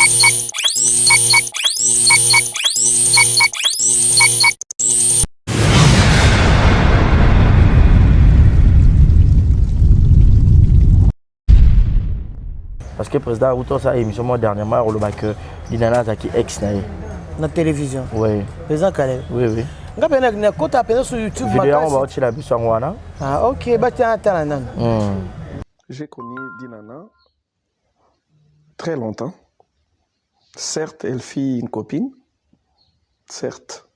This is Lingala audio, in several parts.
Parce que le président Ruto a émission dernièrement que Dinana Zaki ex na la télévision. Oui. Président Calais. Oui, oui. Ngapena kota pena sur YouTube. Vidéo on va watcher la biso ngwana. Ah OK, bah tiens attends. J'ai connu Dinana très longtemps. Certes, elle fit une copine. Certes.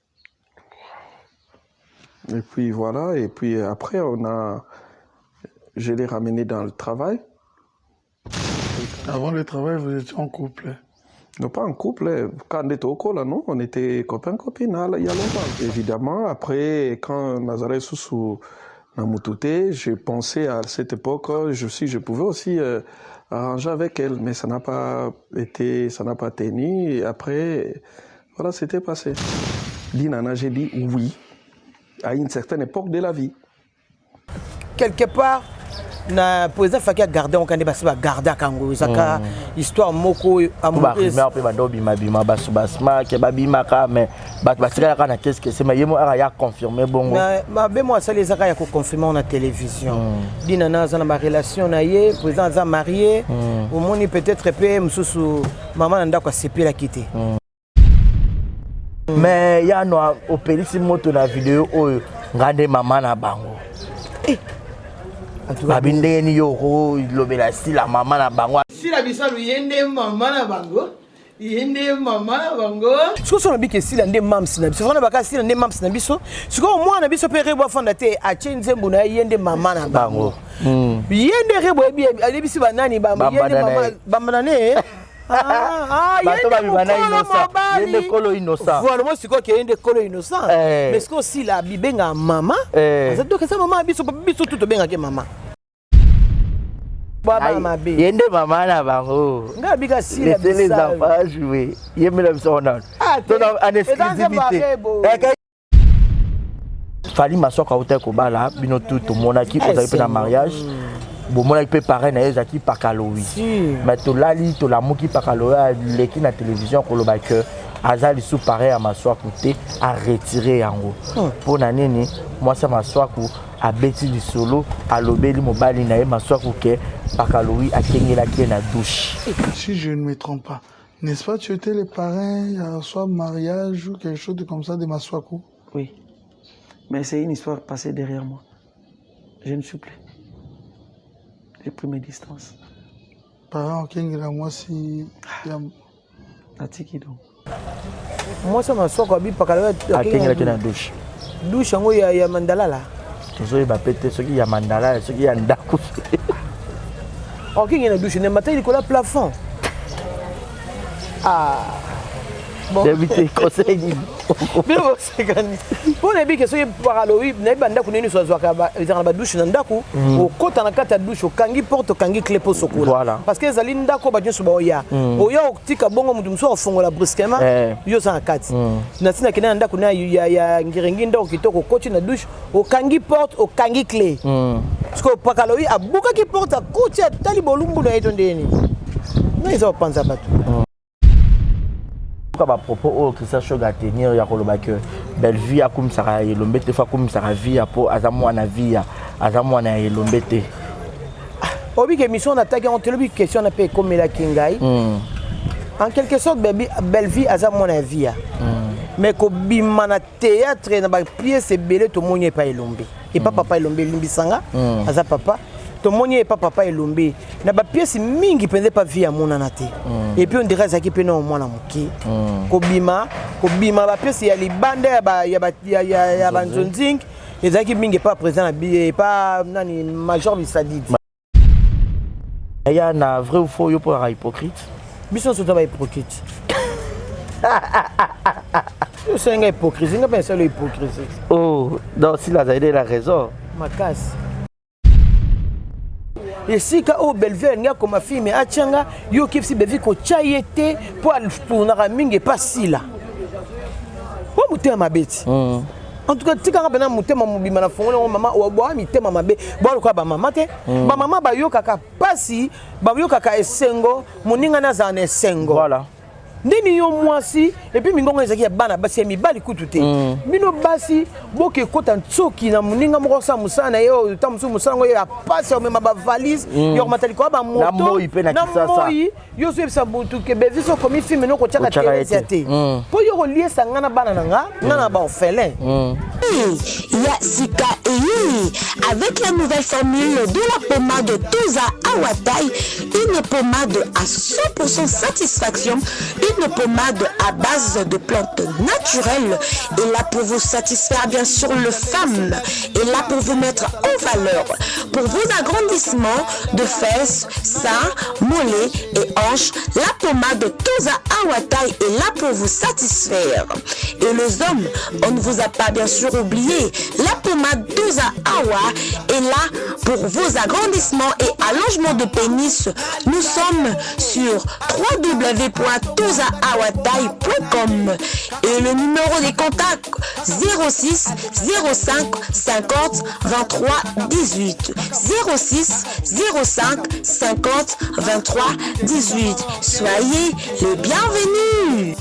Et puis voilà, et puis après je l'ai ramené dans le travail. Avant le travail, vous étiez en couple? Non, pas en couple. Quand on était au col, non, on était copains-copines il y a longtemps. Évidemment, après, quand Nazareth Soussou n'a moutouté, j'ai pensé à cette époque, je pouvais aussi arranger avec elle, mais ça n'a pas tenu. Et après, voilà, c'était passé. Dinana, j'ai dit oui, à une certaine époque de la vie. Quelque part, na président Faki a gardé on kan débat garder kango zaka histoire moko amoureuse ba pe ba dobi mabima basubasma ke babima ka mais batika kana qu'est-ce que c'est mais yemo ya confirmer bongo ma be moi ça les zaka ya ko confirmer on a télévision Dinana za na ma relation na ye président za marié au moni peut-être pe mususu maman nda ko sepela quitter mais ya no opérisi moto na vidéo oyo ngande maman na bango babinde ni yoko lobela si la maman na bango si la biso yende maman na bango yende maman na bango siko so na bike si la nde mams na biso fona baka si la nde mams na biso siko moi na biso pe rebo fonda te a chenze mbuna yende maman na bango yende rebo ebi ali bisi banani ba yende maman bambanane bato babibana innocent yende kolo innocent voilà moi siko ke yende kolo innocent mais siko si la bibenga maman ça donc ça maman biso tout benga ke maman yende maman na bango nga bika si la bisa les enfants jouer yeme la biso on a en exclusivité fali masoka hotel ko bala bino tout monaki ko za pe na mariage bon moi il peut paraître na ezaki pakalowi mais to lali to la moki pakalowi leki na télévision ko loba que azali sous pareil à maswa côté à retirer en haut pour na nini moi ça maswa ko a beti du solo à lobeli mobali na maswa ko ke pakalowi a kengela ki na douche. Si je ne me trompe pas, n'est-ce pas tu étais le parrain soit mariage ou quelque chose de comme ça de Maswaku? Oui. Mais c'est une histoire passée derrière moi. Je ne suis plus. J'ai pris mes distances. Parent, Kengela, moi si. Atiki donc. Moi ça m'a soit bi pakalowi a kengela ki na douche. Douche ngo ya mandala là. Toujours il va péter ce qui y a mandala ce qui y a ndaku. OK il y a une douche ne matin il colle plafond. Ah bon d'éviter conseil mais bon c'est gagné pour les biques soyez paraloï na banda ku nini sozo ka ba ba douche na ndaku o kota na kata douche o kangi porte kangi clé pour sokola parce que zali ndako ba nyoso ba oya oya otika bongo mutu mso ofongola brusquement yo sa kati na tina kina ndaku na ya ngirengi ndako kitoko koti na douche o kangi porte o kangi clé parce que paraloï abuka ki porte a koti tali bolumbu na eto ndeni na izo panza batu à propos au Christian Shoga tenir ya koloba que belle vie a comme ça lombete fa comme ça vie pour azamu na vie azamu na lombete obi que mission on attaque on te le question na pe comme la kingai en quelque sorte belle vie azamu na vie mais ko bimana théâtre na ba pièce belé to monye pa elombe et pas papa elombe limbisanga aza papa to monye pas papa elombe na ba pièce mingi pende pas vie à mona na te et puis on dirait ça qui peut non mwana muki ko bima ba pièce ya libanda ya ba nzonzing et ça qui mingi pas présent na bi pas nani major bisadid ya na vrai ou faux yo pour hypocrite biso so ba hypocrite c'est une hypocrisie nga penser l'hypocrisie oh donc si la zaide la raison ma casse. Et si ka o Belleville nga comme fille mais achanga yo kipsi bevi ko chayete pour na mingi pas si là. Wa muté ma beti. En tout cas tika nga bena muté ma mobima na fongola maman o bo mi té mama be bo ko ba mama te ba mama ba yo kaka pasi ba yo kaka esengo moninga na za na esengo. Voilà. ndeni yo mwasi et puis mingongo ezaki ya bana basi ya mibali kutu te bino basi boke kota ntsoki na muninga moko sa musana yo tamusu musana ngo ya passe o mema ba valise yo mataliko ba moto na moi yo so ebisa butu ke beviso komi film no ko chaka te po yo lié sangana bana nanga ngana ba orphelin Yasika Eyini avec la nouvelle formule de la pommade Toza Awatai, une pommade à 100% satisfaction, une pommade à base de plantes naturelles et là pour vous satisfaire bien sûr le femme et là pour vous mettre en valeur pour vos agrandissements de fesses, seins, mollets et hanches. La pommade Toza Awatai est là pour vous satisfaire. Et les hommes, on ne vous a pas bien sûr oublié, la pommade Toza Awa est là pour vos agrandissements et allongements de pénis. Nous sommes sur www.tozaawatai.com et le numéro des contacts 06 05 50 23 18 06 05 50 23 18. Soyez les bienvenus.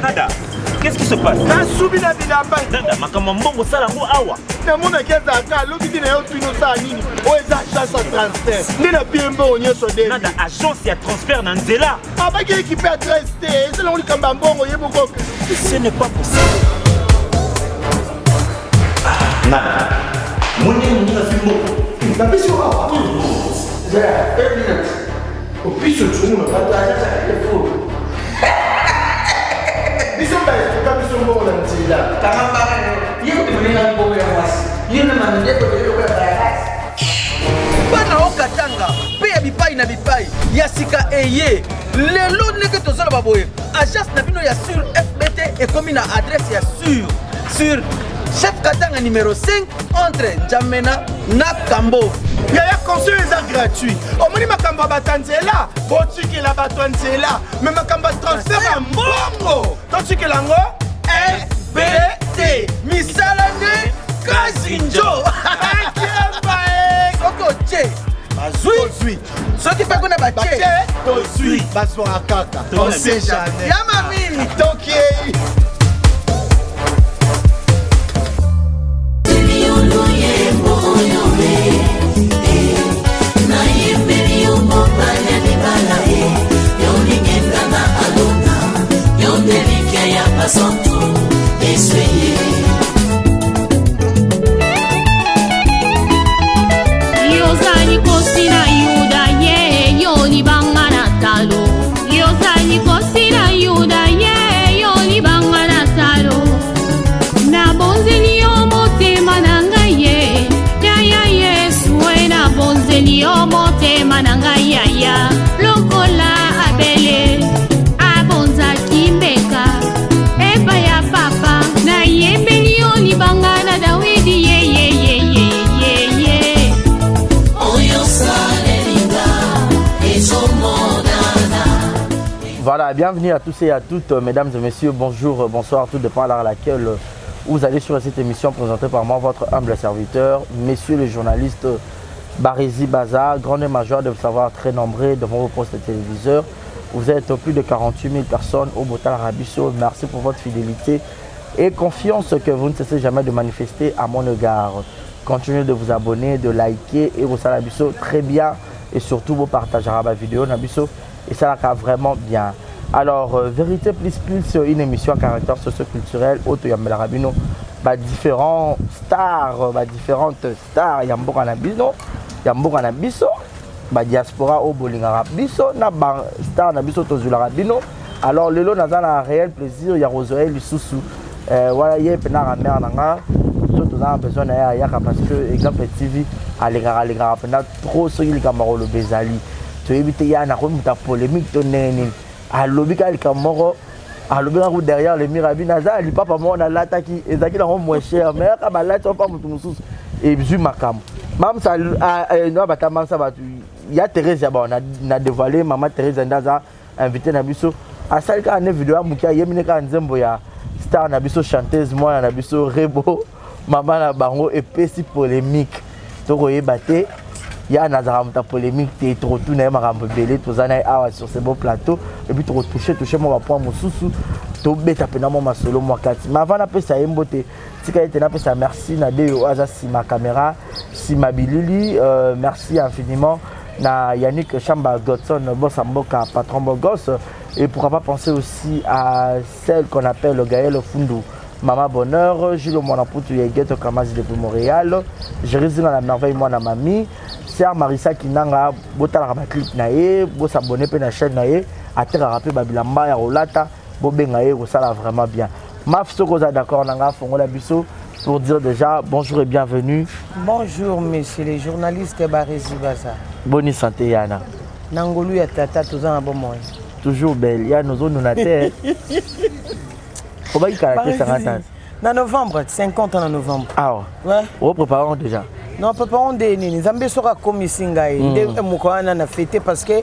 Nada, qu'est-ce qui se passe? Nada, agence et transfert Nanzela. Ce n'est pas possible. Nada. bana okatanga pe ya bipai na bipai Yasika Eye lelo ndenge tozala baboye agence na bino ya sur FBT ekomi na adresse ya sur chef Katanga numéro 5 entre Njamena na Kambo. Yaya conseil est gratuit. Omoni makamba batanzela, botiki la batanzela, mais makamba transfert à mbongo. Totiki lango FBT. Misalane Kazinjo. Koko che. Bazui. Soki pa kona ba che. Tozui. Baso akaka. On sait jamais. Yama mini. Toki. Yozani kosina yuda ye yoni bangana talo. Yozani kosina yuda ye yoni bangana talo. Na bonzeli yo motema nanga ye. Ya Yesu na bonzeli yo motema nanga ya. Lokola abele abonza kimbeka. Eba ya papa na yembeli yoni bangana Dawidi ye. Voilà, bienvenue à tous et à toutes, mesdames et messieurs, bonjour, bonsoir, tout dépend de l'heure à laquelle vous allez sur cette émission présentée par moi, votre humble serviteur, messieurs les journalistes Barési Baza, grande et major de vous savoir très nombreux devant vos postes de téléviseurs. Vous êtes plus de 48 000 personnes au Botal Rabisso. Merci pour votre fidélité et confiance que vous ne cessez jamais de manifester à mon égard. Continuez de vous abonner, de liker et vous salabisso très bien et surtout vous partagez la vidéo Nabisso. Et ça va vraiment bien. Alors, Vérité Plus Plus, une émission à caractère socio-culturel, Auto Yambela Rabino, différentes stars, Yamboka Nabino, Yamboka Nabiso, diaspora au Bolinga Rabiso, star Nabiso Tozula Rabino. Alors, le lot n'a un réel plaisir, il y a Rosoël Lissousou. Voilà, il y a Penara Mernanga, surtout on a besoin d'ailleurs parce que, exemple, TV, à l'égard, trop sur le Camarolo le Bezali. Tu évites ya na remuta polémique to nene a lobika el kamoro a lobika ko derrière le mirabi naza li papa mo na lataki ezaki na moins cher mais ka balati pas mutu mususu et bizu makam Mam ça no bata mam ça batu. Il y a Thérèse bon on a dévoilé maman Thérèse Ndaza invité na biso. A ça ka na vidéo amukia yemine ka nzembo ya star na biso chanteuse moi na biso Rebo maman na bango et pesi polémique. Toko yebate ya nazara muta polémique te trop tout na makambo belé tozana awa sur ce beau plateau et puis to toucher moi point mosusu to beta pena mo masolo mo kati. Mais avant na pesa yembote tika ete na pesa merci na Deo aza si ma caméra si ma bilili merci infiniment na Yannick Chamba Godson Bossamboka patron Bogos et pourquoi pas penser aussi à celle qu'on appelle le Gaël Fundu Maman Bonheur Gilles Monaputu Yegeto Kamasi depuis Montréal je réside dans la merveille moi na mamie Sœur Marissa Kinanga botala ba clip na ye bo s'abonner pe na chaîne na ye atera rapper babilamba ya rolata bo benga ye ko sala vraiment bien Maf Sokoza d'accord nanga fongola biso pour dire déjà bonjour et bienvenue. Bonjour messieurs les journalistes Barési Baza. Bonne santé Yana. Nangolu ya tata tozana bon moyen. Toujours belle. Ya nous on a terre. Comment il caractère 50 ans? En novembre, 50 ans en novembre. Ah ouais. On préparons déjà. Non, préparons des nini. Zambé sera comme Singaï. Des mukwana na fêté parce que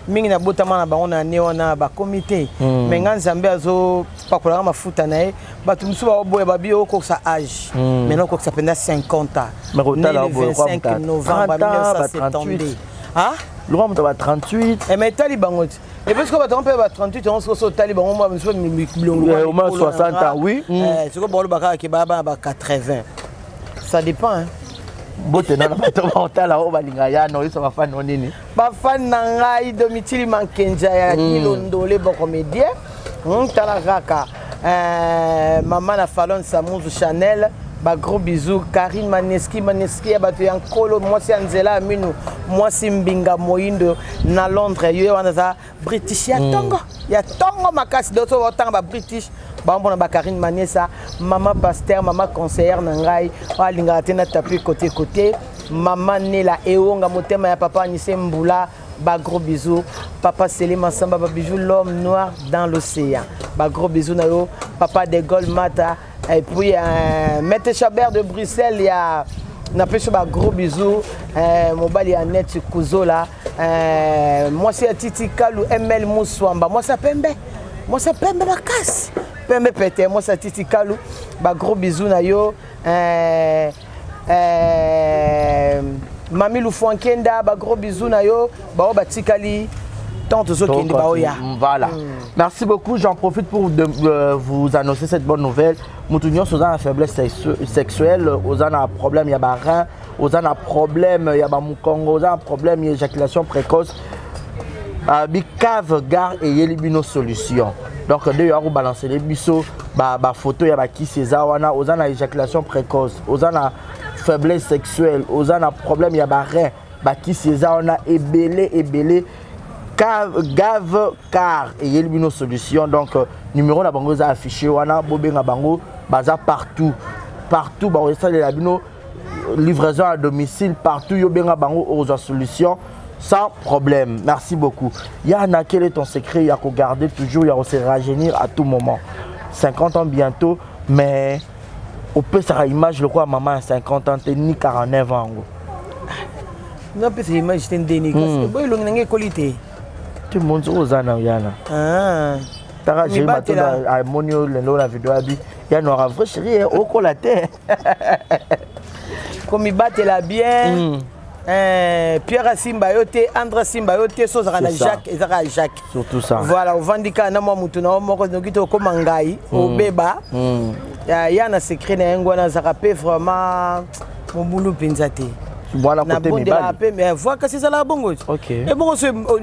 mingi na botama na ba on a né on a ba comité. Mais ngan Zambé azo pas kola ma futa na e ba tumsu ba boye ba bio ko sa âge. Maintenant ko ça pendant 50 ans. Mais au né le 25 novembre 1978. Ah? Laurent va 38. Et mais taliban et parce que va tromper va 38 on se taliban on va monsieur au moins 60 ans oui. C'est que bon le baka ki ba 80. Ça dépend hein. Bote na bato ba o balinga ya no iso ba fan nini ba fan na ngai Domitili Mankenja ya Kilondole ba comédien tala kaka maman na Fallon Samuzu Chanel ba gros bisous Karine Maneski ya bato ya nkolo moi si Anzela Aminu moi si Mbinga Moindo na Londres yo wana za British ya tongo makasi doto otanga ba British ba mbona ba Karine Manesa maman pasteur maman conseillère na ngai alinga tena tapis côté maman Nela Eonga motema ya papa Anissé Mbula ba gros bisous papa Selima Samba ba bijou l'homme noir dans l'océan ba gros bisous na yo papa de Gaulle Mata et puis Maître Chabert de Bruxelles ya na pêche ba gros bisous mobali ya net Kuzola moi c'est Titi Kalou ML Mouswamba moi ça pembe makasi pembe pété moi ça Titi Kalou ba gros bisous na yo Mami Lufuankenda ba gros bisous na yo ba batikali tante zokende ba oya. Voilà. Merci beaucoup, j'en profite pour vous annoncer cette bonne nouvelle. Moutounion Sozan a faiblesse sexuelle, Ozan a problème ya ba rein, Ozan a problème ya ba mukongo, Ozan a problème ya éjaculation précoce. Bicave gare et yelibino solution. Donc deux yaro balancer les biseaux ba photo ya ba ki César wana Ozan a éjaculation précoce, Ozan a faiblesse sexuelle, Ozan a problème ya ba rein, ba ki César wana ebelé Gave car et yelibino solution. Donc numéro na bango za affiché wana bobenga bango baza partout ba resta les labino livraison à domicile partout yo benga bango aux solutions sans problème. Merci beaucoup. Yana, quel est ton secret? Il y a qu'à garder toujours, il y a se rajeunir à tout moment. 50 ans bientôt, mais on peut se image le quoi maman à 50 ans, t'es ni 49 ans. Non, peut-être image t'es déni. Boy long n'engé qualité. Tu montes aux années Yana. Ah. T'as j'ai ma tête à monio le la vidéo abi. Yana aura vrai chérie au colaté. Comme il batte la bien. Pierre Simbayote, André Simbayote, Sozara Jacques, Ezara Jacques. Surtout ça. Voilà, au Vandika, na Mutuna, Moko Nogito, Komangai, au Beba. Yana secret na Ngwana Zarape, vraiment, mon boulot pinzate. Voilà, côté Mibali. Mais vois que c'est ça la bongo. Ok. Et bon,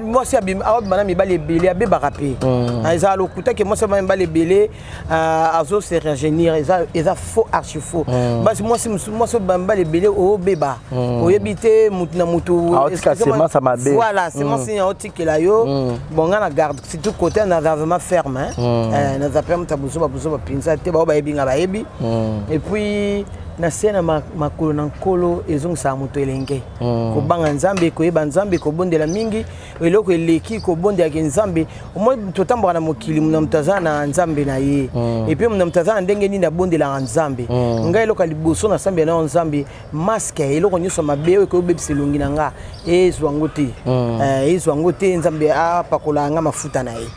moi, c'est Madame Mibali Belé, à Bébarapé. Ils ont le que moi, c'est Mibali Belé, à Zo se rajeunir, ils ont faux, archi faux. Moi, c'est Mibali Belé au Béba. Au Yébité, Moutounamutou. Ça m'a bé. Voilà, c'est mon signe autique là, yo. Bon, on a la garde. C'est tout côté, on a vraiment ferme. On a permis de bouger, pinza, te ba ebi nga ba ebi. Et puis, na sena makolo na nkolo ezongisa moto elenge kobanga nzambe koyeba nzambe kobondela mingi eloko eleki kobondelaki nzambe omoi totamboka na mokili muna mutaza na nzambe na ye epuis muna mutaza na ndenge nini abondelaka nzambe ngai eloko liboso na sambi na nzambe maske eloko nyonso mabe oyo koyebebisa elongi na nga ezwa yango te nzambe apakola nga mafuta na ye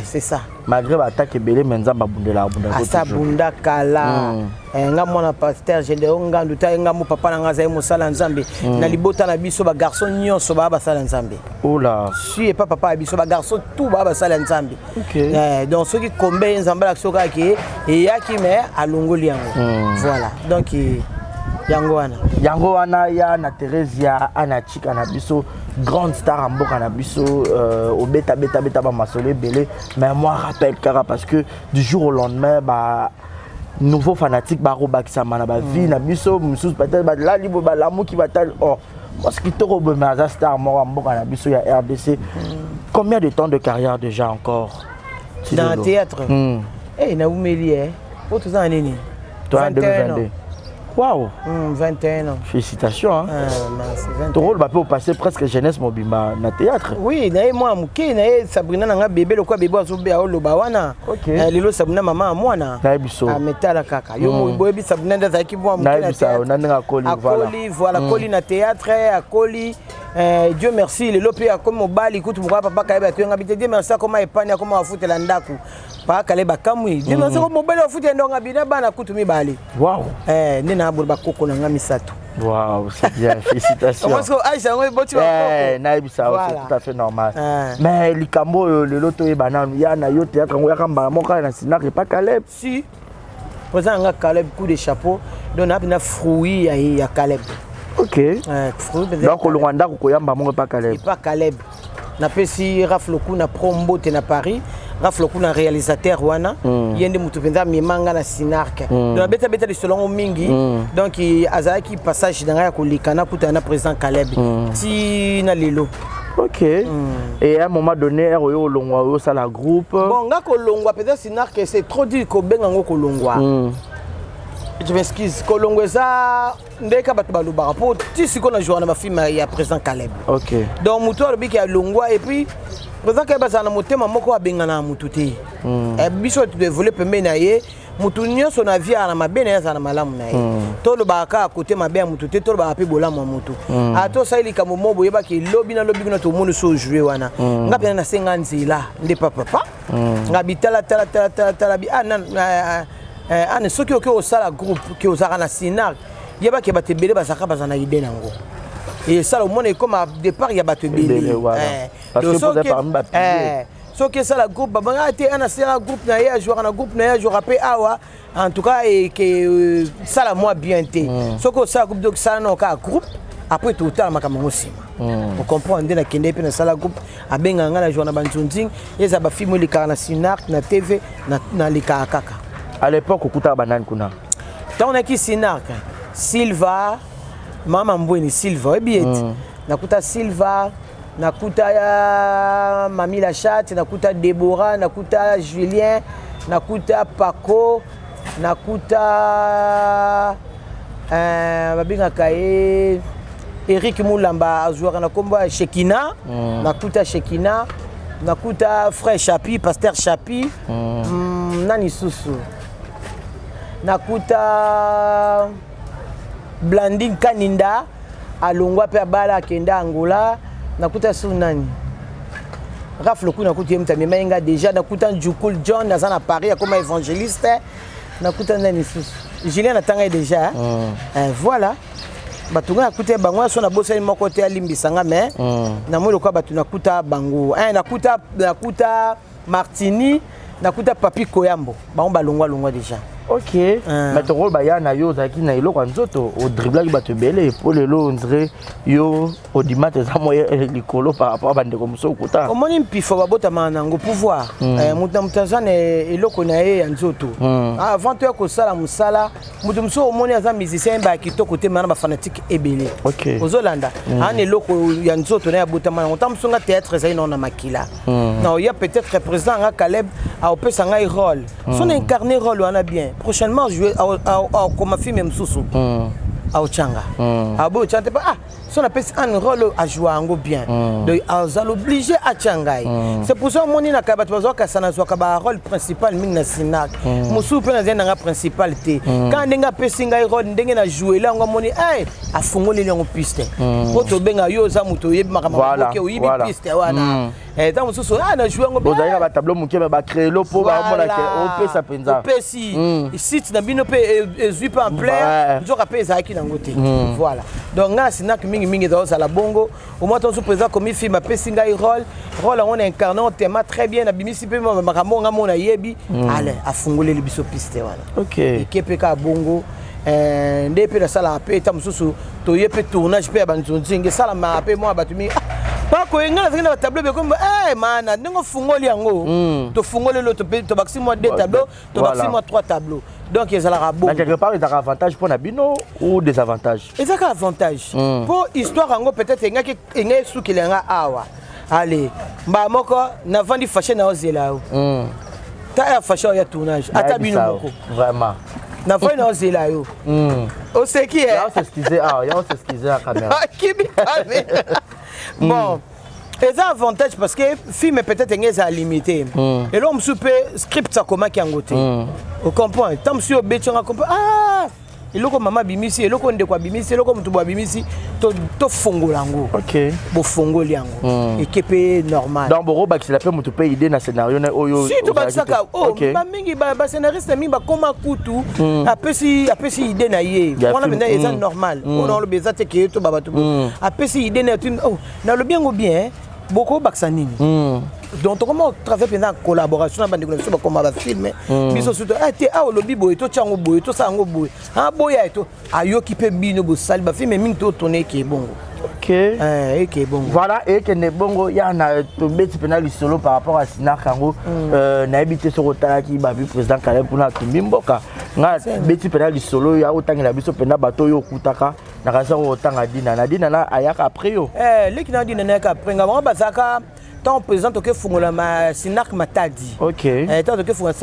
c'est ça malgré batake belé mais nzamba bundela asa bunda kala nga mwana pasteur Gédéon Ngandu ta nga mo papa na nga za mosala nzambe na libota na biso ba garçon nyonso ba basala nzambe oula si et pas papa biso ba garçon tout ba basala nzambe donc ceux qui combe nzamba la soka ki et yaki mais alongoli yango voilà donc yango wana ya na Theresia ana chika na biso grande star en mboka na biso au beta ba masole belé mais moi rappelle car parce que du jour au lendemain bah nouveau fanatique ba robakisa mana ba vie na biso mususu peut-être ba la libo ba l'amour qui va tel oh parce que toko be maza star mort en mboka na biso ya RDC combien de temps de carrière déjà encore dans le théâtre na umeli autres années toi en 2022 Waouh 21 ans. Félicitations. Hein. Merci. Ton rôle va passer presque jeunesse mobimba na théâtre. Oui, nae moi muke nae Sabrina nanga bébé le quoi bébé azobe a oloba wana. OK. Lelo Sabrina maman mwana. Na biso. A metala kaka. Yo mo boyebi Sabrina ndaza ki bo muke na théâtre. Na biso na koli voilà. Koli voilà koli na théâtre a koli Dieu merci le lopi a comme mobali kutu mukwa papa kaiba to ngabite Dieu merci comme epanya comme afutela ndaku. Pa kale bakamwi. Dieu merci comme mobali afutela ndonga bina bana kutu mibali. Wow. Nina abur bakoko na nga misato. Waouh, c'est bien, félicitations. Parce que Aïcha on boti bakoko. Naïbisa, c'est tout à fait normal. Mais likambo le loto e banane ya na yo théâtre ngo ya kamba moka na Sinar et pas Caleb. Si. Posant nga Caleb coup de chapeau, donc na fruit ya Caleb. OK. Donc au Rwanda ko yamba mo pas Caleb. Et pas Caleb. Na pesi Rafloku na prombo te na Paris. Rafloku na réalisateur wana yende mutu penza mimanga na Sinark donc beta de selon mingi donc azaki passage dans ko likana kuta na président Caleb ti na lelo. OK. Et à un moment donné yo longwa yo ça la groupe bon nga ko longwa peut-être Sinark c'est trop dit ko benga ngo ko longwa je m'excuse ko longwa za ndeka batu baluba pour ti siko na journée ma film ya président Caleb. OK. Donc mutu alobi ki longwa et puis président Caleb za na motema moko abenga na mutu te biso tu développer mena ye mutu nyonso na vie na mabene ya na malamu na ye to lo ba ka côté mabe mutu te to lo ba pe bolamu mutu ato saili kamo mobo yeba ki lobi na to monu so jouer wana ngapena na senga nzila nde papa ngabitala tala bi ana soki oke osala groupe ki osaka na Sinar yeba ki batebele basaka bazana ide nango et ça le monde est comme à départ il y a battu belé parce que vous avez parmi so que ça la groupe babanga té ana sera groupe na ya jouer na groupe na ya jouer après awa en tout cas et que ça la moi bien té so que ça groupe donc ça non ka groupe après tout temps makambo sima on comprend ndena kende pe na sala groupe abenga nga na jouer na banzonzing yeza ba film li na Sinar na TV na lika kaka à l'époque okuta banane kuna tant on a qui Sinar Silva Mama Mbweni Silva ebieti nakuta Silva nakuta ya Mami Lachat nakuta Deborah nakuta Julien nakuta Paco nakuta babinga kae Eric Moulamba azouaka na kombo Shekina nakuta Shekina nakuta frère Chapi pasteur Chapi nani susu nakuta Blanding Kaninda alongwa pe bala kenda Angola nakuta sunani Rafloku nakuta mta menga déjà nakuta Jukul John nazana Paris comme évangéliste nakuta nani susu Julien natanga déjà voilà batunga nakuta bango so na bosani moko te alimbisanga mais na mo lokwa batu nakuta bango nakuta Martini nakuta Papi Koyambo bango balongwa déjà. OK. Mais ton rôle baya na yo zaki na ilo kwanzoto au dribblage ba te belé pour le lo on dirait yo au dimanche za moye likolo par rapport à bande comme ça okuta. Omoni mpifo babota manango pouvoir. Muta mutazane eloko na ye nzoto. Avant toi ko sala musala mutu mso omoni aza musicien ba kitoko te mana ba fanatique ebele. OK. Ozolanda an eloko ya nzoto na ya bota manango tamsunga théâtre za ina na makila. Non, il y a peut-être président nga Caleb a opesa nga rôle. Son incarné rôle wana bien. prochainement jouer comme film même sous à Ochanga. Ah bon, tu n'as pas si on appelle un rôle à jouer en bien. Donc on obligé à Changai. C'est pour ça que mon ina kabat bazo kasana zo kaba rôle principal ming sinak. Musu pe na zena principal te. Quand ndenga pesinga rôle ndenga na jouer là ngomoni a fungoli le piste. Poto benga yo za muto yebi makama ko yibi piste wana. Tant musu so na jouer ngo. Bozali ba tableau muke ba créer lo po ba mona ke o pe sa penza. O pe si site na bino pe ezui pa en plein. Jo rappelle ça qui nangote. Voilà. Donc nga sinak mingi dans la bongo au moins ton sous-président comme il film a pesinga rôle on incarne un thème très bien na bimisi pe makambo mona yebi allez a fungole le biso piste voilà. OK. Ekepeka bongo ndepé la sala pe tamususu to yepe tournage pe banzonzinge sala ma pe moi batumi pas ko ngala zingina tableau be comme mana ndingo fungoli yango to fungole lo to baxi moi 2 tableaux to baxi moi 3 tableaux. Donc ils ont bon. Quelque part ils ont un avantage pour Nabino ou des avantages. Ils ont un avantage. Pour histoire en peut-être il y a sous qu'il y a awa. Allez, bah moko na vandi fâché na ozela. Ta fâché ya tournage. Ata bino moko. Vraiment. Na vandi na ozela yo. O c'est qui est? On s'excuser on s'excuser à caméra. Qui bon. Et ça avantage parce que le film est peut-être limité. Et là, on se peut script ça comment qui en côté. Vous comprenez? Tant que vous avez compris, et là, comme maman bimisi, et là, comme de quoi bimisi, et là, comme tu bois bimisi, tu fongo lango. OK. Bo fongo liango. Et qui est normal. Donc, bon, c'est la peine de payer idée dans scénario. Si tu vas ça, mingi scénariste mingi ba comme kutu. Après si idée na yé. On a maintenant c'est normal. On a le besoin de que tu baba tout. Après si idée na tu na le bien ou bien. Beaucoup baksanini. Donc comment travailler pendant collaboration avec des gens comme va filmer. Mais surtout te a lobby boy to chango boy to sango boy. Ah boy to ayo qui peut bino bo sal ba filmer mingi to tourner qui est bon. OK. Qui est bon. Voilà et que ne bongo ya na to beti penal solo par rapport à Sinar Kango na habité sur otala qui ba président Caleb pour na Tumbimboka. Nga beti penal solo ya otanga na biso pena bato yo kutaka. Na raza otanga dina na ayaka après yo. Leki na dina na après ngaba bazaka tant président que fungola ma Sinak Matadi. OK. Tant que fungola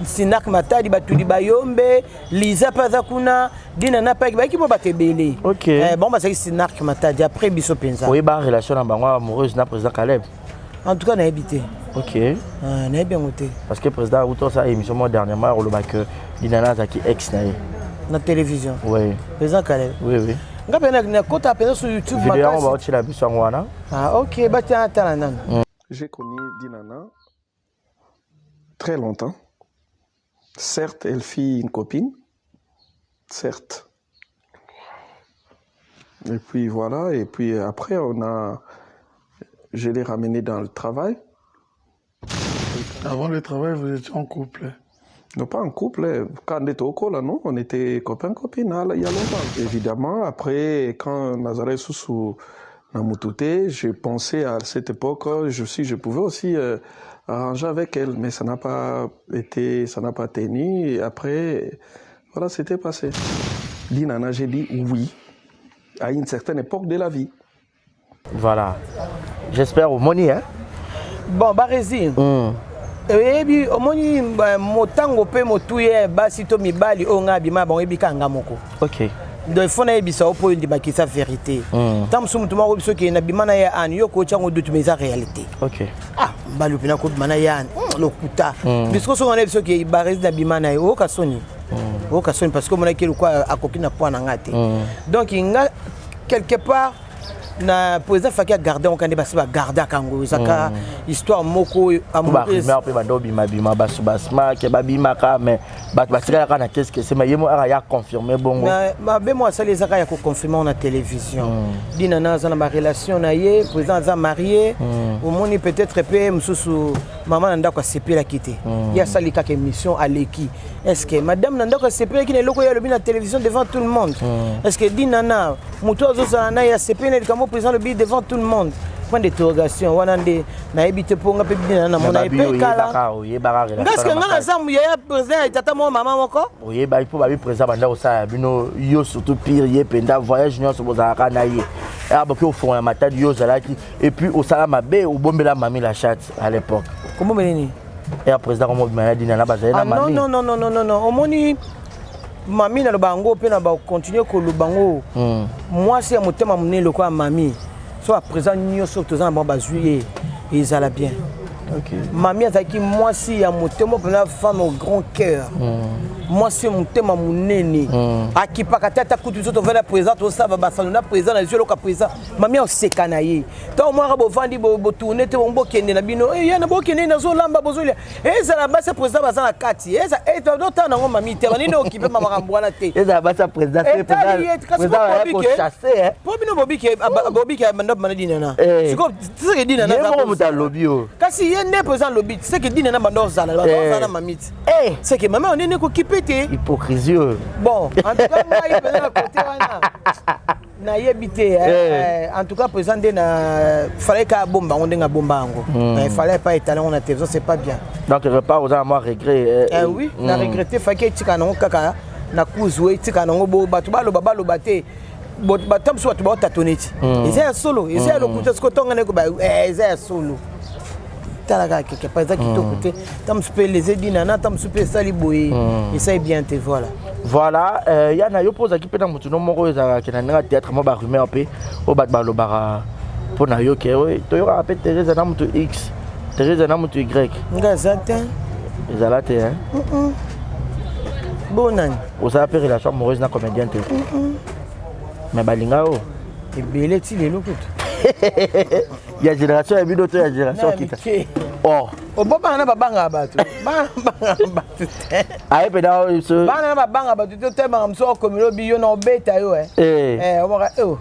Sinak Matadi batudi bayombe liza pazakuna dina na pa ki mo batebele. OK. Bon ba c'est Sinak Matadi après biso penza. Oui ba relation na bango amoureuse na président Caleb. En tout cas na habité. OK. Na bien monté. Parce que président Ruto sa émission dernièrement on le ba que dinana zaki ex na na télévision. Oui. Président Caleb. Oui. Ngapena na kota pena sur YouTube vidéo on va watcher la biso ngwana. OK, ba tiens talana. J'ai connu Dinana très longtemps. Certes, elle fit une copine. Certes. Et puis voilà, et puis après je l'ai ramené dans le travail. Avant le travail, vous étiez en couple? Non, pas en couple. Quand on était au col, non, on était copain-copine il y a longtemps. Évidemment, après, quand Nazareth Soussou n'a moutouté, j'ai pensé à cette époque, je pouvais aussi arranger avec elle, mais ça n'a pas tenu. Et après, voilà, c'était passé. Dinana, j'ai dit oui, à une certaine époque de la vie. Voilà. J'espère au money, hein? Bon, Barési. Ebi omoni motango pe motuye basi to mibali o nga bima bon ebi kanga moko. OK. Donc faut na ebisa opo ndi bakisa vérité. Tam sumu tuma ko biso ke na bima na ya an yo ko chango dutu meza réalité. OK. Balu pina ko bima na ya an lokuta. Biso so na biso ke Barési na bima na yo ka soni. O ka soni parce que mona ke quoi akokina point na ngate. Donc inga quelque part na président faki a garder on kande basi ba garder kango zaka histoire moko amoureuse ba bando bima basu basma ke babima ka mais ba batika ka na qu'est-ce que c'est mais yemo ya confirmer bongo mais be moi ça les zaka ya ko confirmer na télévision dina na za na ba relation na ye président za marié au moni peut-être pe msusu maman nda ko sepela kité ya salika ke mission aleki est-ce que madame nda ko sepela kine loko ya lobi na télévision devant tout le monde est-ce que dina na muto zo za na ya sepela kamo président le billet devant tout le monde. Point d'interrogation. Wanande na ebité pour ngape bidina na mona epé kala. Est-ce que ngana zamu ya président et tata mo maman moko? Oui, ba il faut ba président banda osa bino yo surtout pire ye penda voyage nyonso bozaka na ye. Ah ba ko fond la matadi yo zalaki et puis au sala mabe au bombela mami la chatte à l'époque. Comment menini? et à président comme maladie na bazali na mami. Non. Omoni mami na lobango pe na ba continuer ko lobango. Moi c'est motema mune loko a mami. So à présent nyoso tozana ba bazuye ezala bien. OK. Mami azaki moi si ya motema pe na femme au grand cœur. Moi c'est motema munene. Akipaka tata kutu zo to vela présent to ça va basalona présent na yeux loka présent. Mami o sekanaye. To moi ka bo vandi bo tourner te bo kende na bino. Eh ya na bo kende na zo lamba bozolia. Ezala basa présent bazana kati. Eza to do na ngo mami te banini okipe mama kambwana te. Ezala basa présent te présent ko chasser. Po bino bobike mandop manadi nana. Siko tseke dina na. Yemo muta lobby o. Kasi ye ne présent lobby, c'est que dina na bando zala mamit. C'est que maman on est ko kipe te. Hypocrisie. Bon, en tout cas moi il peut na côté wana. Na yebité en tout cas présent na fallait ka bomba on nga bomba ngo. Mais fallait pas étaler on a télévision c'est pas bien. Donc repart aux moi regret. Oui, na regretter fallait tika na kaka na kuzwe tika na ngo batu balo bate. Batam so tu ba tatoneti. Eza solo, eza lo kuta sko tonga ne ko ba eza solo. Talaga quelque part ça qui te côté tam super les edinana tam super saliboy et ça est bien te voilà. Voilà, yana yo pose qui peut dans mutu no moko za ki na théâtre mo ba rumeur pe o bat ba lo bara pona yo ke we to yo rappelle Thérèse na mutu X, Thérèse na mutu Y. Ngazata. Ezalate hein. Bonan. O ça appelle relation amoureuse na comédienne te. Mais balinga o. Et belé ti le lokutu. Il y a génération et d'autres génération qui oh bana babanga batu bana batu aye peda so bana babanga batu to tema mso komilo biyo na obeta yo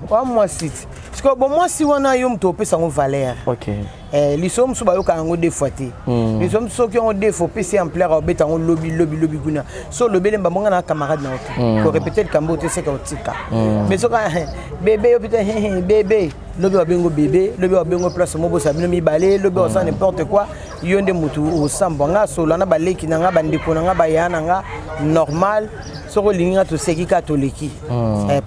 wa moi sit parce que bon moi si wana yo mto pesa ngo valeur. OK. Les sommes sous bayoka ngo défoité. Les sommes ceux qui ont défopé c'est en plaire obeta ngo lobby guna. So lobby le mbonga na camarade na autre. Pour répéter le cambo te c'est kaotika. Mais so bébé putain bébé lobby wa bengo bébé, lobby wa bengo place mo bosa bino mi balé, lobby wa ça n'importe quoi. Yonde mutu au sambanga solo na baleki na nga bandeko na nga bayana nga normal soko linga to seki katoliki.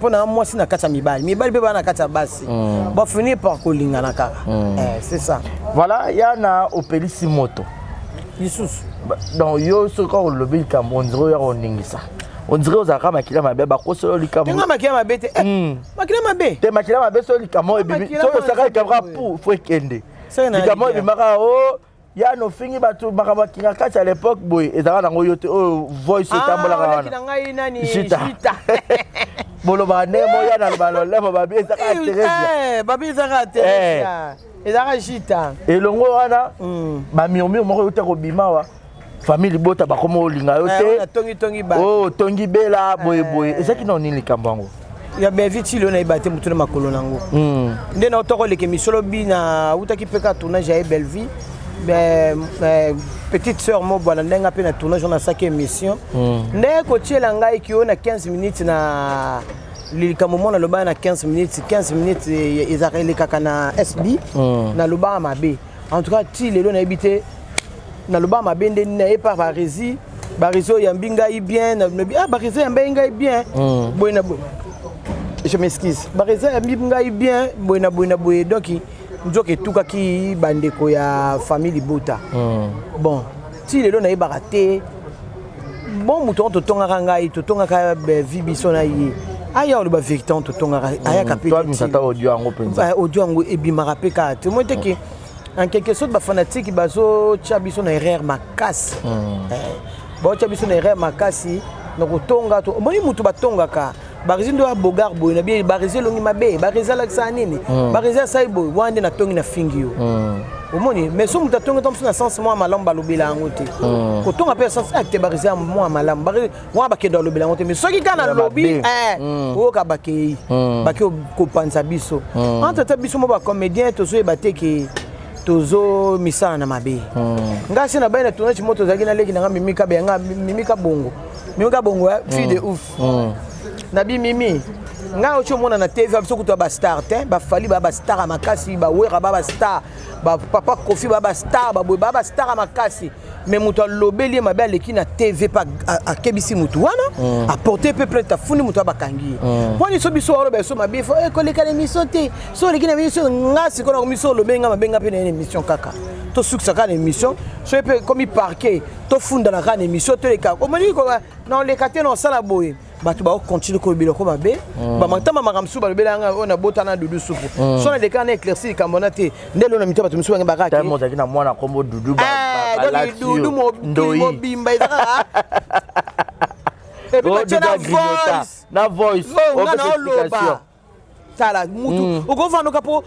Pona moi si na kata mibali be bana kata basi. Bon finir par ko linga na kaka. C'est ça. Voilà, il y en a au Pelissimoto. Jesus. Donc yo ce qu'on le bil comme on dirait on ningisa. On dirait aux arabes makila mabe ba ko solo likamo. Nga makila mabe te. Makila mabe. Te makila mabe solo likamo e bibi. Solo saka kamera pour faut kende. Likamo e maka o ya no fingi batu makama kinga kati à l'époque boy ezaka nango yote o voice tambola kana. Ah, ngai nani Chita. Bolo ba nemo ya na balo lemo ba bi ezaka Teresa. Ba bi ezaka Teresa. Ezaka Chita. Elongo wana ba miomi moko yote ko bimawa. Famille bota ba komo olinga yote. Tongi ba. Oh, tongi bela boy. Ezaki no nini kambango. Ya beviti lo na ibate mutu na makolo nango. Nde na otoko leke misolo bi na utaki peka tournage ya Belle Vie. Petite sœur mo bwana ndenga pe na tournage on a 5 émission. Ndé ko tiela ngai ki ona 15 minutes na lilika moment na loba na 15 minutes ezarele kaka na SB na loba mabe. En tout cas ti lelo na ebité na loba mabe nde na e par Barisi ya mbinga i bien na Barisi ya mbinga i bien. Boyna boy. Je m'excuse. Barisi ya mbinga i bien boyna donc nzoke tuka ki bandeko ya famille Bota. Bon, si lelo na yebaka te bon mutu on tongaka ngai tongaka vie biso na ye. Aya le ba vérité on tongaka aya kapé. Toi misata audio yango penza. Audio yango ebimaka pe ka te. Moi te ki en quelque sorte ba fanatique bazo tia biso na erreur makasi. Ba tia biso na erreur makasi na kotonga to. Moni mutu batongaka. Barisi ndo abogar boy na bien barisi longi mabe barisi laksa nini barisi saibo wande na tongi na fingi yo omoni mais so muta tonga tomso na sens moi malamba lobela ngote ko tonga pe sens acte barisi moi malamba barisi wa bakenda lobela ngote mais soki kana lobi o ka bakei bakio ko panza biso entre ta biso mo ba comédien to so e bateke tozo misana na mabe ngasi na baina tournage moto zaki na leki na mimika be nga mimika bongo fille de ouf. Nabi Mimi, nga ocho mona na TV biso kuto ba star te ba fali ba star makasi ba wera ba star ba papa Kofi ba star ba boy ba star makasi mais muto lobeli mabe aleki na TV pa akebisi mutu wana apporter peuple ta funi muto ba kangi poni so biso oro ba so mabe fo ko leka l'émission te so leki na émission nga siko na émission lobenga mabenga pe na émission kaka to suksa ka émission so pe comme parquet to funda na ka émission to leka ko moni ko na leka te no sala boy batu ba continue ko biloko mabe ba matama makamsu ba lobelanga ona botana dudu supu so na leka na éclairci kambona te ndelo na mito batu musu ba ka tamo zaki na mwana kombo dudu ba dudu mo bimba izaka et puis na voice na loba tala mutu okovanda kapo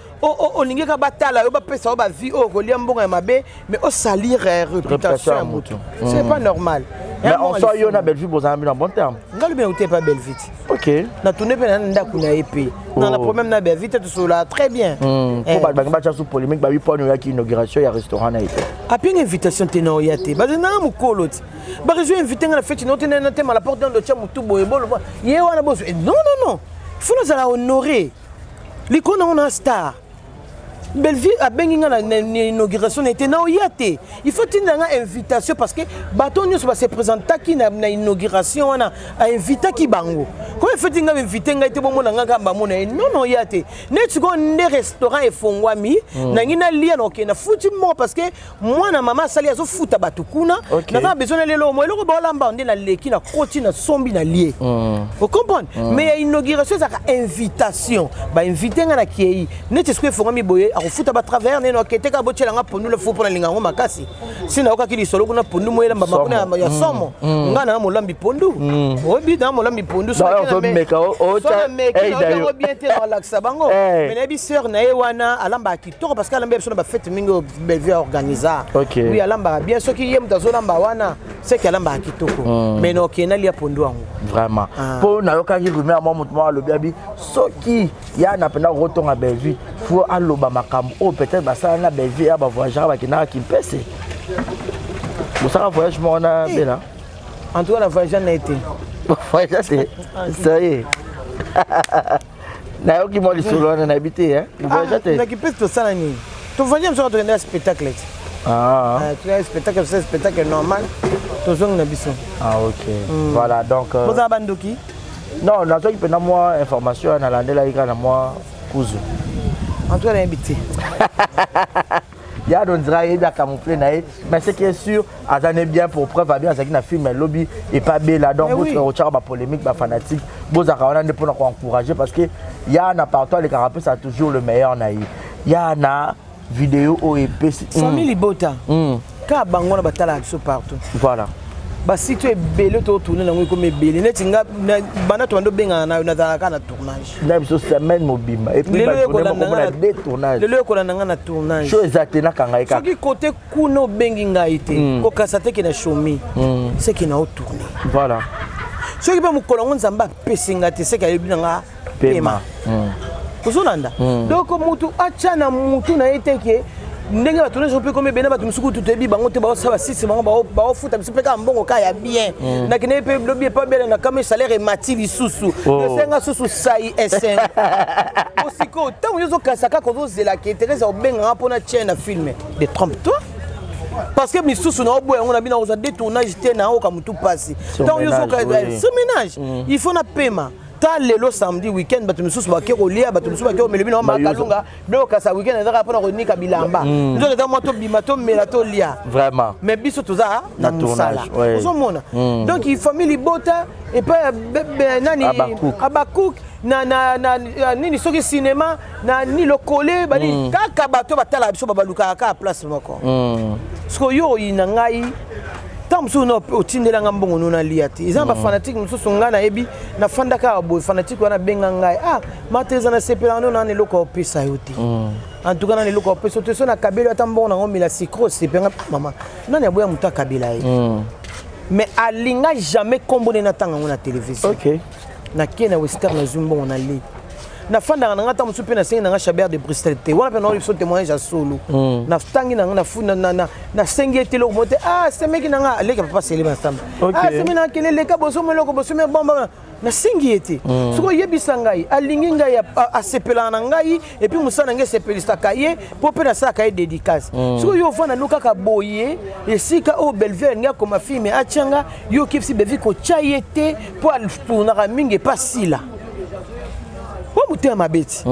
olingi ka batala yo ba pesa ba vie o kolia mbonga mabe mais o salir réputation ya mutu c'est pas normal. Mais on sort yo na Belleville bozana bien en bon terme. Ngalo bien outé pas Belleville. OK. Na tourner pe na ndako na épée. Na problème na Belleville tout cela très bien. Pour ba ba sous polémique ba 8 points ya ki inauguration ya restaurant na été. Après une invitation tena oyate. Ba na mukolo ti. Ba rejo inviter na fête no tena na tema la porte de chamu tout boye bolo. Ye wana boso. Non. Il faut nous aller honorer. L'icône on a star. Belleville a bengi na inauguration était na oyate. Il faut une invitation parce que baton nous va se présenter qui na inauguration wana a inviter ki bango. Comment il faut une inviter nga été bon na nga kamba mona non oyate. Net go ne restaurant e fongwami na ngina lia no ke na futi mo parce que moi na mama sali azo futa batukuna na pas besoin lelo mo eloko ba lamba ndé na leki na koti na sombi na lié. Vous comprenez? Mais inauguration ça invitation. Ba inviter nga na kiei. Net ce que fongwami boye futa ba travers neno keteka botela nga pondu le fo pona linga ngo makasi sina oka kili solo kuna pondu moyela mbamba kuna ya somo ngana mo lambi pondu obi na mo lambi pondu so na meka o cha o bien te relaxa bango mais na bi sœur na ewana alamba kitoko parce que alamba so na ba fête mingo Belleville organisa oui alamba bien so ki yem tazo lamba wana c'est que alamba kitoko mais no kena lia pondu ango vraiment po na yoka ki rumé à moi mutu le biabi soki ya na pena rotonga Belleville faut aloba makambo o peut-être ba ça na Belleville ya ba voyageur ba kina ki pese bo ça voyage mo na bela en tout cas la voyage na été voyage ça y est na yoki mo li solo na habité hein voyage te na ki pese to sana ni to voyage so to na spectacle tu as spectacle c'est spectacle normal to zong na biso OK voilà donc boza bandoki non na toi qui peut na moi information na landela ika na moi kuzu en tout cas invité il y a donc il y a camouflé naï mais ce qui est sûr azane bien pour preuve bien ça qui na film lobby et pas belle donc votre retard ba polémique ba fanatique bozaka wana ne pour encourager parce que il y a na partout les carapés ça toujours le meilleur naï il y a na vidéo au épais famille bota ka bango na batala biso partout voilà ba si tu es belé to tourner na ngoko me belé net nga bana to ndo benga na zalaka na tournage na biso semaine mobimba et puis ba tourner des tournages le ko na tournage chose exacte na kanga eka soki côté kuno bengi nga ite ko kasate ki na shomi c'est qui na au tourner voilà soki ba mukolongo nzamba pesinga te c'est ka yebi nga pema kozolanda donc mutu acha na mutu na ite ke ndenge batone so pe comme bena batu musuku tutebi bango te ba saba sisi bango ba futa biso pe ka mbongo ka ya bien na kene pe lobby pas bien na kame salaire mati lisusu senga susu sai SN osiko tant yozo kasaka kozo zela ke Teresa obenga pona chaîne film de trompe-toi parce que misusu na oboya ngona bina oza détournage te na oka mutu pasi tant yozo ka ce ménage il faut na paiement ta lelo samedi week-end batu misusu bakero lia batu misusu bakero melebina o makalunga bino kasa week-end ezaka pona konika bilamba nzo leta moto bimato melato lia vraiment mais biso toza na musala ozomona donc il famille bota et pas nani abakouk na nini soki cinéma na ni lokole bani kaka bato batala biso babaluka ka place moko sko yo inangai tamsu no otindela ngambongo nona liati izamba fanatique mususu ngana ebi na fandaka boy fanatique wana benga ngai mateza na sepelano na neloko opesa yote en tout cas na neloko opesa yote so na kabelo atambongo na ngomila sikro sepenga mama nani aboya muta kabela mais alinga jamais combone na tanga na télévision OK na kena western na zumbongo na li na fanda na ngata musu pe na sengi na Chabert de Bristol te wana pe na so témoignage ya solo na tangi na funa na sengi etelo mote c'est meki na nga leka papa Selima Samba c'est mena kele leka boso meloko boso me bomba nasengi ete soko yebisa ngai alingi ngai asepela na ngai et puis musana ngai sepelisaka ye po pe na saka ye dédicace soko yo vana no kaka boye esika o Belleville ngai koma filme achanga yo kipsi bevi ko chayete po alfuna mingi pasila po mutema mabeti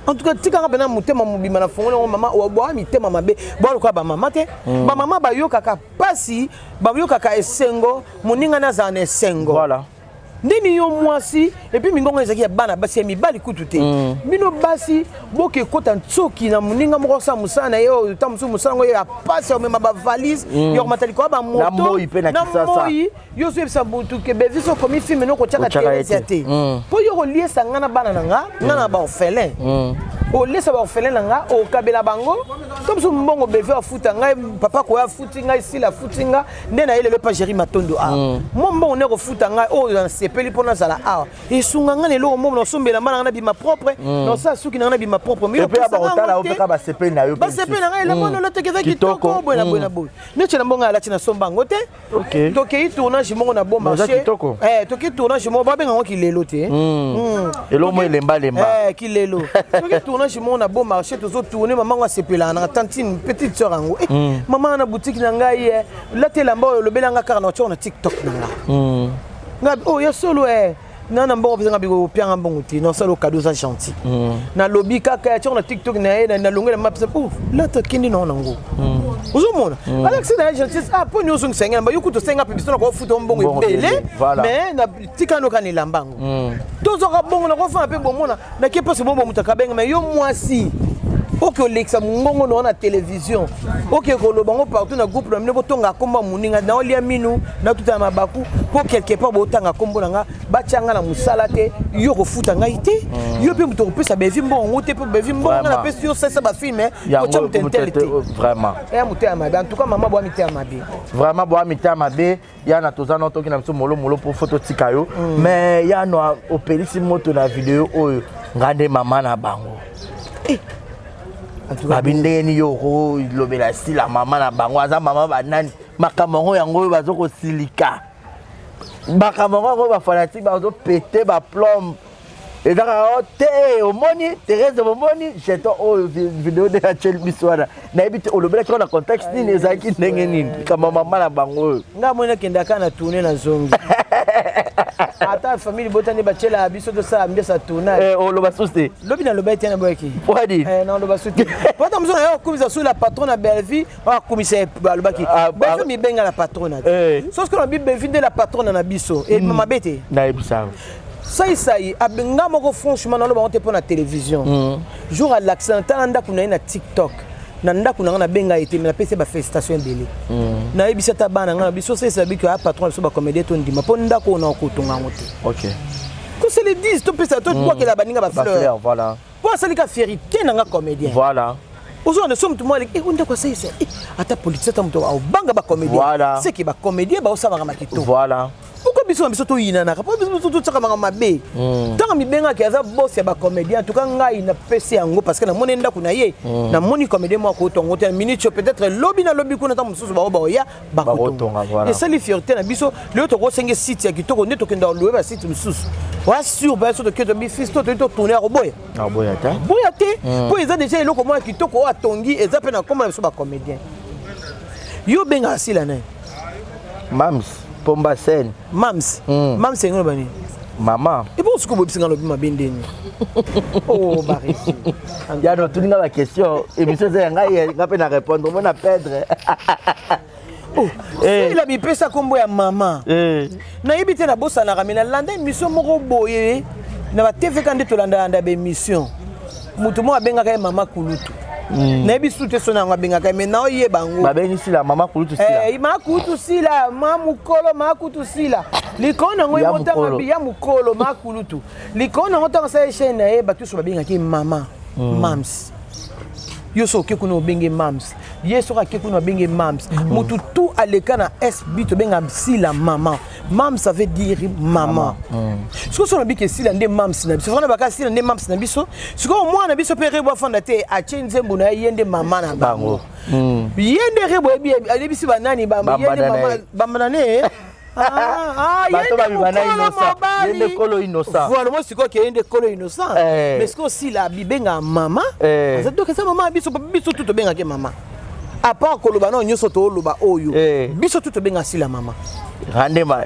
en tout cas tika ngabena mutema mubima na fongolo mama wa mitema mabe bo ko ba mama te ba mama ba yo kaka pasi ba yo kaka esengo muninga na za na esengo voilà ndeni yo mwasi et puis mingongo ezaki ya bana basi ya mibali kutu te bino basi boke kota ntsoki na muninga moko sa musana yo tamusu musana ngo ya pasi o mema ba valise yo matali ko ba moto na moi pe na kisasa yo so ebisa butu ke beviso komi film no ko chaka te po yo ko liesa ngana bana nanga ngana ba orphelin o lesa ba orphelin nanga o kabela bango tamusu mbongo beve afuta ngai papa ko afuti ngai sila futinga ndena ile pa Jerry Matondo mo mbongo ne ko futa ngai o peli pona sala awa esunga ngane lo mo no sombela mana na bima propre no sa suki na bima propre mais pe ba otala o pe ka ba sepeli na yo ba sepeli na ngai le mono lo tekeza kitoko bona boy ne tshela mbonga la tshina sombango te OK to ke tournage mo na bon marché to ke tournage mo ba benga ngo ki lelo te elo mo lemba ki lelo to ke tournage mo na bon marché to zo tourner maman ngo sepela na tantine petite sœur ngo maman na boutique na ngai la te lamba lo belanga car na TikTok na nga oh ya solo nana mbongo pesa ngabiko pianga mbongo ti non solo cadeau ça gentil na lobby kaka ya na TikTok na longela mapsa oh là to kindi non nango uzomona Alex na gentil po ni uzung senga mba yukuto senga pibiso na ko futo mbongo ebele mais na tikano kanila mbango tozo ka bongo na ko fa pe bomona na ke pose bombo mutaka benga mais yo mwasi OK Alexa mbongo na na télévision OK ko lo bango partout na groupe na mine botonga komba muninga na olia minu na tuta mabaku po quelque part botanga kombo nanga bachanga na musala te yo ko futa ngai te yo pe muto pesa bevi mbongo te pe bevi mbongo na pesa yo ça ba film ko chamte intelligent vraiment muté amabe en tout cas maman boa mité amabe vraiment boa mité amabe ya na tozana to kina biso molo po photo tikayo mais ya no opelisi moto na vidéo oyo ngande mama na bango babindeni yo ko lobela sila mama na bango aza mama banani makamongo yango bazoko silika bakamongo ba fanatique bazo péter ba plomb et d'accord te omoni Thérèse omoni jeton o vidéo de la Chelmiswana na ebite olobela ko na contexte ni ezaki ndenge nini kama mama na bango nga mona kenda kana tourner na zongi ata famille botani bachela biso to sa ambia sa tourna oloba soste lobi na loba tiana boyaki wadi non loba soste pata mzo na yo kumisa sur la patronne Belleville kumisa lobaki Belleville mi benga la patronne sauf que la Belleville de la patronne na biso et mama bete na ebisa ça abenga moko franchement na loba on te pour la télévision jour à l'accent tanda kuna na TikTok na ndako na benga été na pese ba félicitation délai na ebisa ta bana ngana biso ça biko a patron biso ba comédie to ndima po ndako na ko tonga ngote OK ko se le 10 to pesa to quoi que la baninga ba fleur voilà pour ça les ka fierté na nga comédien voilà aujourd'hui on somme tout moi on ndako ça ata politique ta mto au banga ba comédien voilà c'est que ba comédien ba osaba makito voilà pourquoi biso to yina na pas biso to tsaka manga mabe tant mi benga ki aza boss ya ba comédien en tout cas ngai na PC yango parce que na moni ndako na ye na moni comédien moi ko tongo te minute peut-être lobby na lobby kuna ta mususu ba ya ba ko tonga et ça les fierté na biso le to ko senge site ya kitoko ndeto kenda lobe ba site mususu wa sur ba so to keto bi fisto to tourner au boya boya te po eza déjà eloko moi kitoko atongi eza pe na koma biso ba comédien yo benga asila na mams Pomba Sen. Mams. Mams c'est ngolo bani. Maman. Et bon ce que vous bisinga lobi mabendeni. Oh barisi. Ya no tuninga la question et monsieur Zenga ngape na répondre on a perdre. Oh, il a mis pesa kombo ya maman. Na yebite na bossa na ramena landa mission moko boye na ba TV kande to landa be mission. Mutu mo abenga ka mama kulutu. Na bisu te sona ngabenga ka mena oye bango. Ba bengi sila mama kulutu sila. Ma kutu sila mamukolo ma kutu sila. Likona ngoi motanga bi ya mukolo ma kulutu. Likona ngotanga sa chaîne na e batu so babenga ki mama. Mams. Yo so ke kuno benge mams. Yeso ka ke kuno benge mams. Mutu tout aleka na SB to benga sila mama. Mams ça veut dire maman. Ce que son que sila ndé mams na biso. Fana baka sila ndé mams na biso. Ce que moi na biso pe rebo fanda te a chenze mbuna yende mama na bango. Yende rebo bi alebisi banani bamba yende mama bamba na ne. bato babimana innocent yende kolo innocent voilà moi c'est quoi qui yende kolo innocent mais ce que aussi la bibenga mama ça doit que ça maman biso tout benga ke mama à part koloba non nyoso to loba oyo biso tout benga si la mama randema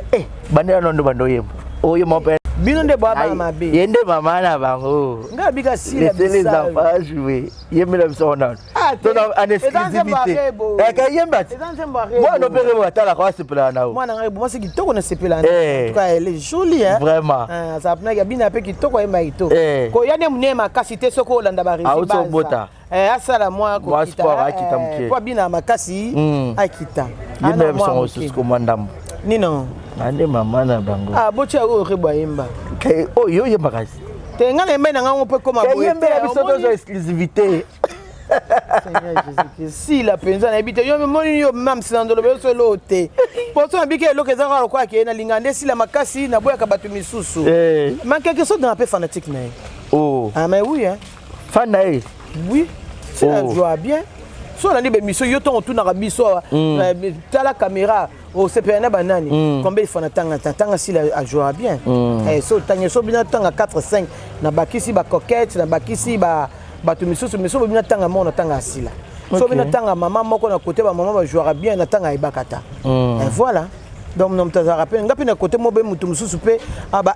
bandela nondo bando yembo oyo mo pe bino nde baba mabe yende mama na bango nga bika si la bisa les enfants jouer yemela biso ona to en exclusivité ka yemba moi no pere mo atala kwa sepela na moi na moi c'est kitoko na sepela na en tout cas elle est jolie hein vraiment ça apna bina pe kitoko yemba ito ko yane munema kasi te soko olanda ba rési auto bota asala moi ko kita akita mke kwa bina makasi akita yemba biso susko mandam nino ande mama na bango bocha o rebo yemba ke yo yemba kasi te ngana yemba na ngango pe koma boye yemba biso to exclusivité Seigneur Jésus si la penza na habite yo moni yo mam sinandolo be so lote poto na bike loke za kwa kwa ke na lingande si la makasi na boya ka batu misusu mais quelque chose dans un peu fanatique na mais oui hein fan na oui c'est la joie bien so na libe mission yo ton tout na biso ta la caméra au CPN banani combien il faut tanga si la joie bien so tanga so bien tanga 4 5 na bakisi ba coquette na bakisi ba batu misusu bina tanga mona tanga asila so bina tanga maman moko na côté ba maman ba jouera bien na tanga ibakata et voilà donc non ta rappel ngapi na côté mo be mutu misusu pe aba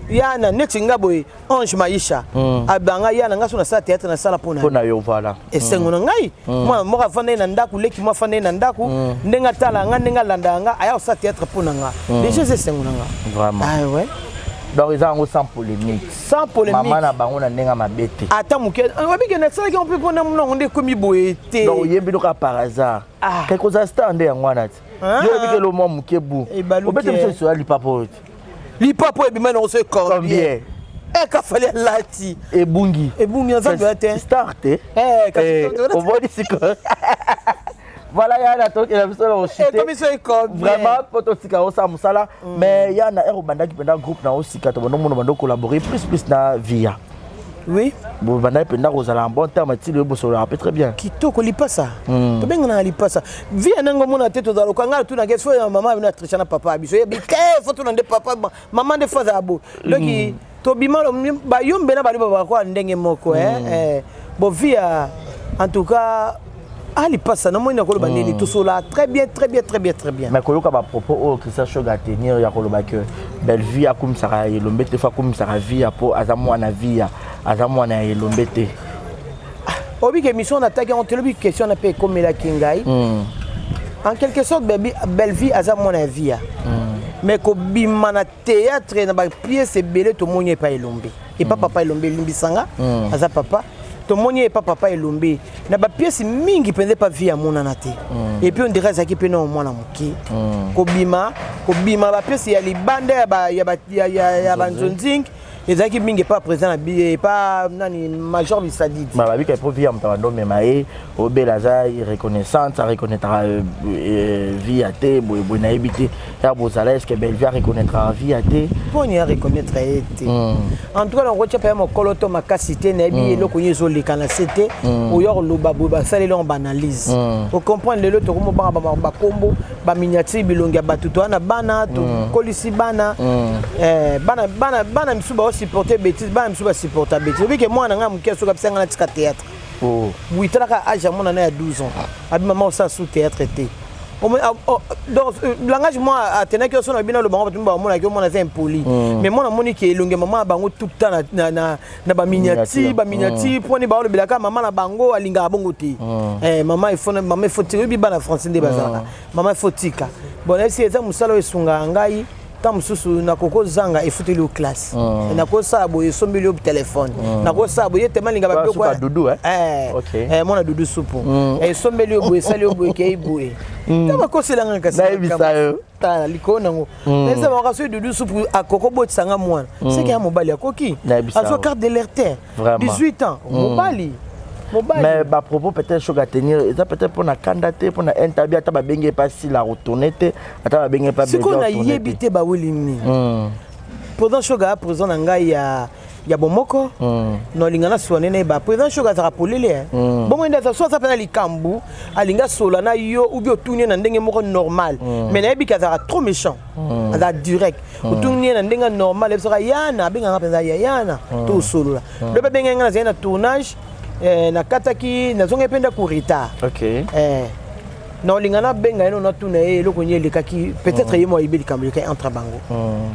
yana netinga boy Ange Maisha abanga yana ngaso na sa théâtre na sala pona yo voilà et sengo na ngai moi mo rafande na ndaku leki mo fande na ndaku ndenga tala nga ndenga landanga aya sa théâtre pona nga déjà c'est sengo na nga vraiment ouais donc ils ont sans polémique maman na bango na ndenga mabete ata muke wabi ke na sala ki on peut prendre mon ndé comme boété donc yembi doka par hasard quelque chose stand en ngwana ti yo bi ke lo mo muke bu obete mso so ali papo et bien on se combien ka fallait lati ebungi ça doit être start on va dire voilà il y a la toque la personne au chute vraiment pototika au samusala mais il y a na banda qui pendant groupe na aussi kato bono mono bando collaborer plus na via oui bon banda pendant aux en bon terme ti le bosso rappelle très bien kitoko li pasa to benga na li pasa via nango mona teto za lokanga tu na keso ya mama na trichana papa biso ya bike foto na de papa maman de faza abo donc to bimalo ba yombe na bali ba kwa ndenge moko bon via en tout cas Ali passe na moi na koloba nini tout cela très bien mais koloka ba propos au Christian Shoga tenir ya koloba que belle vie a comme ça lombete fa comme ça vie pour azamu na vie azamu na lombete obi que mission attaque on te le question na pe comme la kingai en quelque sorte belle vie azamu na vie mais ko bimana théâtre na ba pièce belé to monye pa elombe et papa elombe limbisanga aza papa to monye pas papa elombe na ba pièce mingi pende pas via mona na te et puis on dirait ça qui peut non mona muki ko bima ba pièce ya libanda ya ba nzonzing les équipes mingi pas présent pas nani major bisadid ma bi ka profia mtando memae obelaza reconnaissance reconnaîtra via te boy na ebité ya bozala est-ce que belle via reconnaîtra via te poni ya reconnaître été en tout cas on retient pas mon koloto makasité na bi eloko yezo lekana c'était o yor loba boba sale long banalise pour comprendre le to ko ba kombo ba miniature bilonga batuto na bana to kolisi bana bana misuba supporter bêtise ba misuba supporter bêtise oui que moi na ngam keso ka pisanga na tika théâtre oui traka âge mon na 12 ans abi maman ça sous théâtre était donc langage moi atena que son bina le bango tumba mona que mona c'est impoli mais mona moni que longue maman bango tout temps na ba miniature poni ba le bilaka maman na bango alinga bongo ti maman il faut bi bana français de bazaka maman faut tika bon si eza musalo esunga ngai tant mususu na koko zanga efuteli au classe na ko sabo esombeli au téléphone na ko sabo yete malinga ba ko kwa dudu mona dudu supu esombeli au esali au ke ibue taba ko selanga kasi na bisayo ta likona ngo nese ba ka so dudu supu akoko botsanga mwana c'est que mobali akoki aso carte de l'alerté 18 ans mobali mais à propos peut-être chose à tenir ça peut-être pour na candidater pour na interview ata ba benge pas si la retourner ata ba benge pas bien c'est qu'on a yebité ba wilimi pendant choga présent na ngai ya bomoko no lingana soanene ba président choka za polele bon enda ça soit ça pena likambu alinga sola na yo ou bien tourner na ndenge moko normal mais na bika za trop méchant za direct tourner na ndenge normal ça yana benga penza yana to solo le benga na zena tournage na kataki na zonga penda ku retard OK non lingana benga eno na tuna eloko nye lekaki peut-être yemo ibeli kamulika entre bango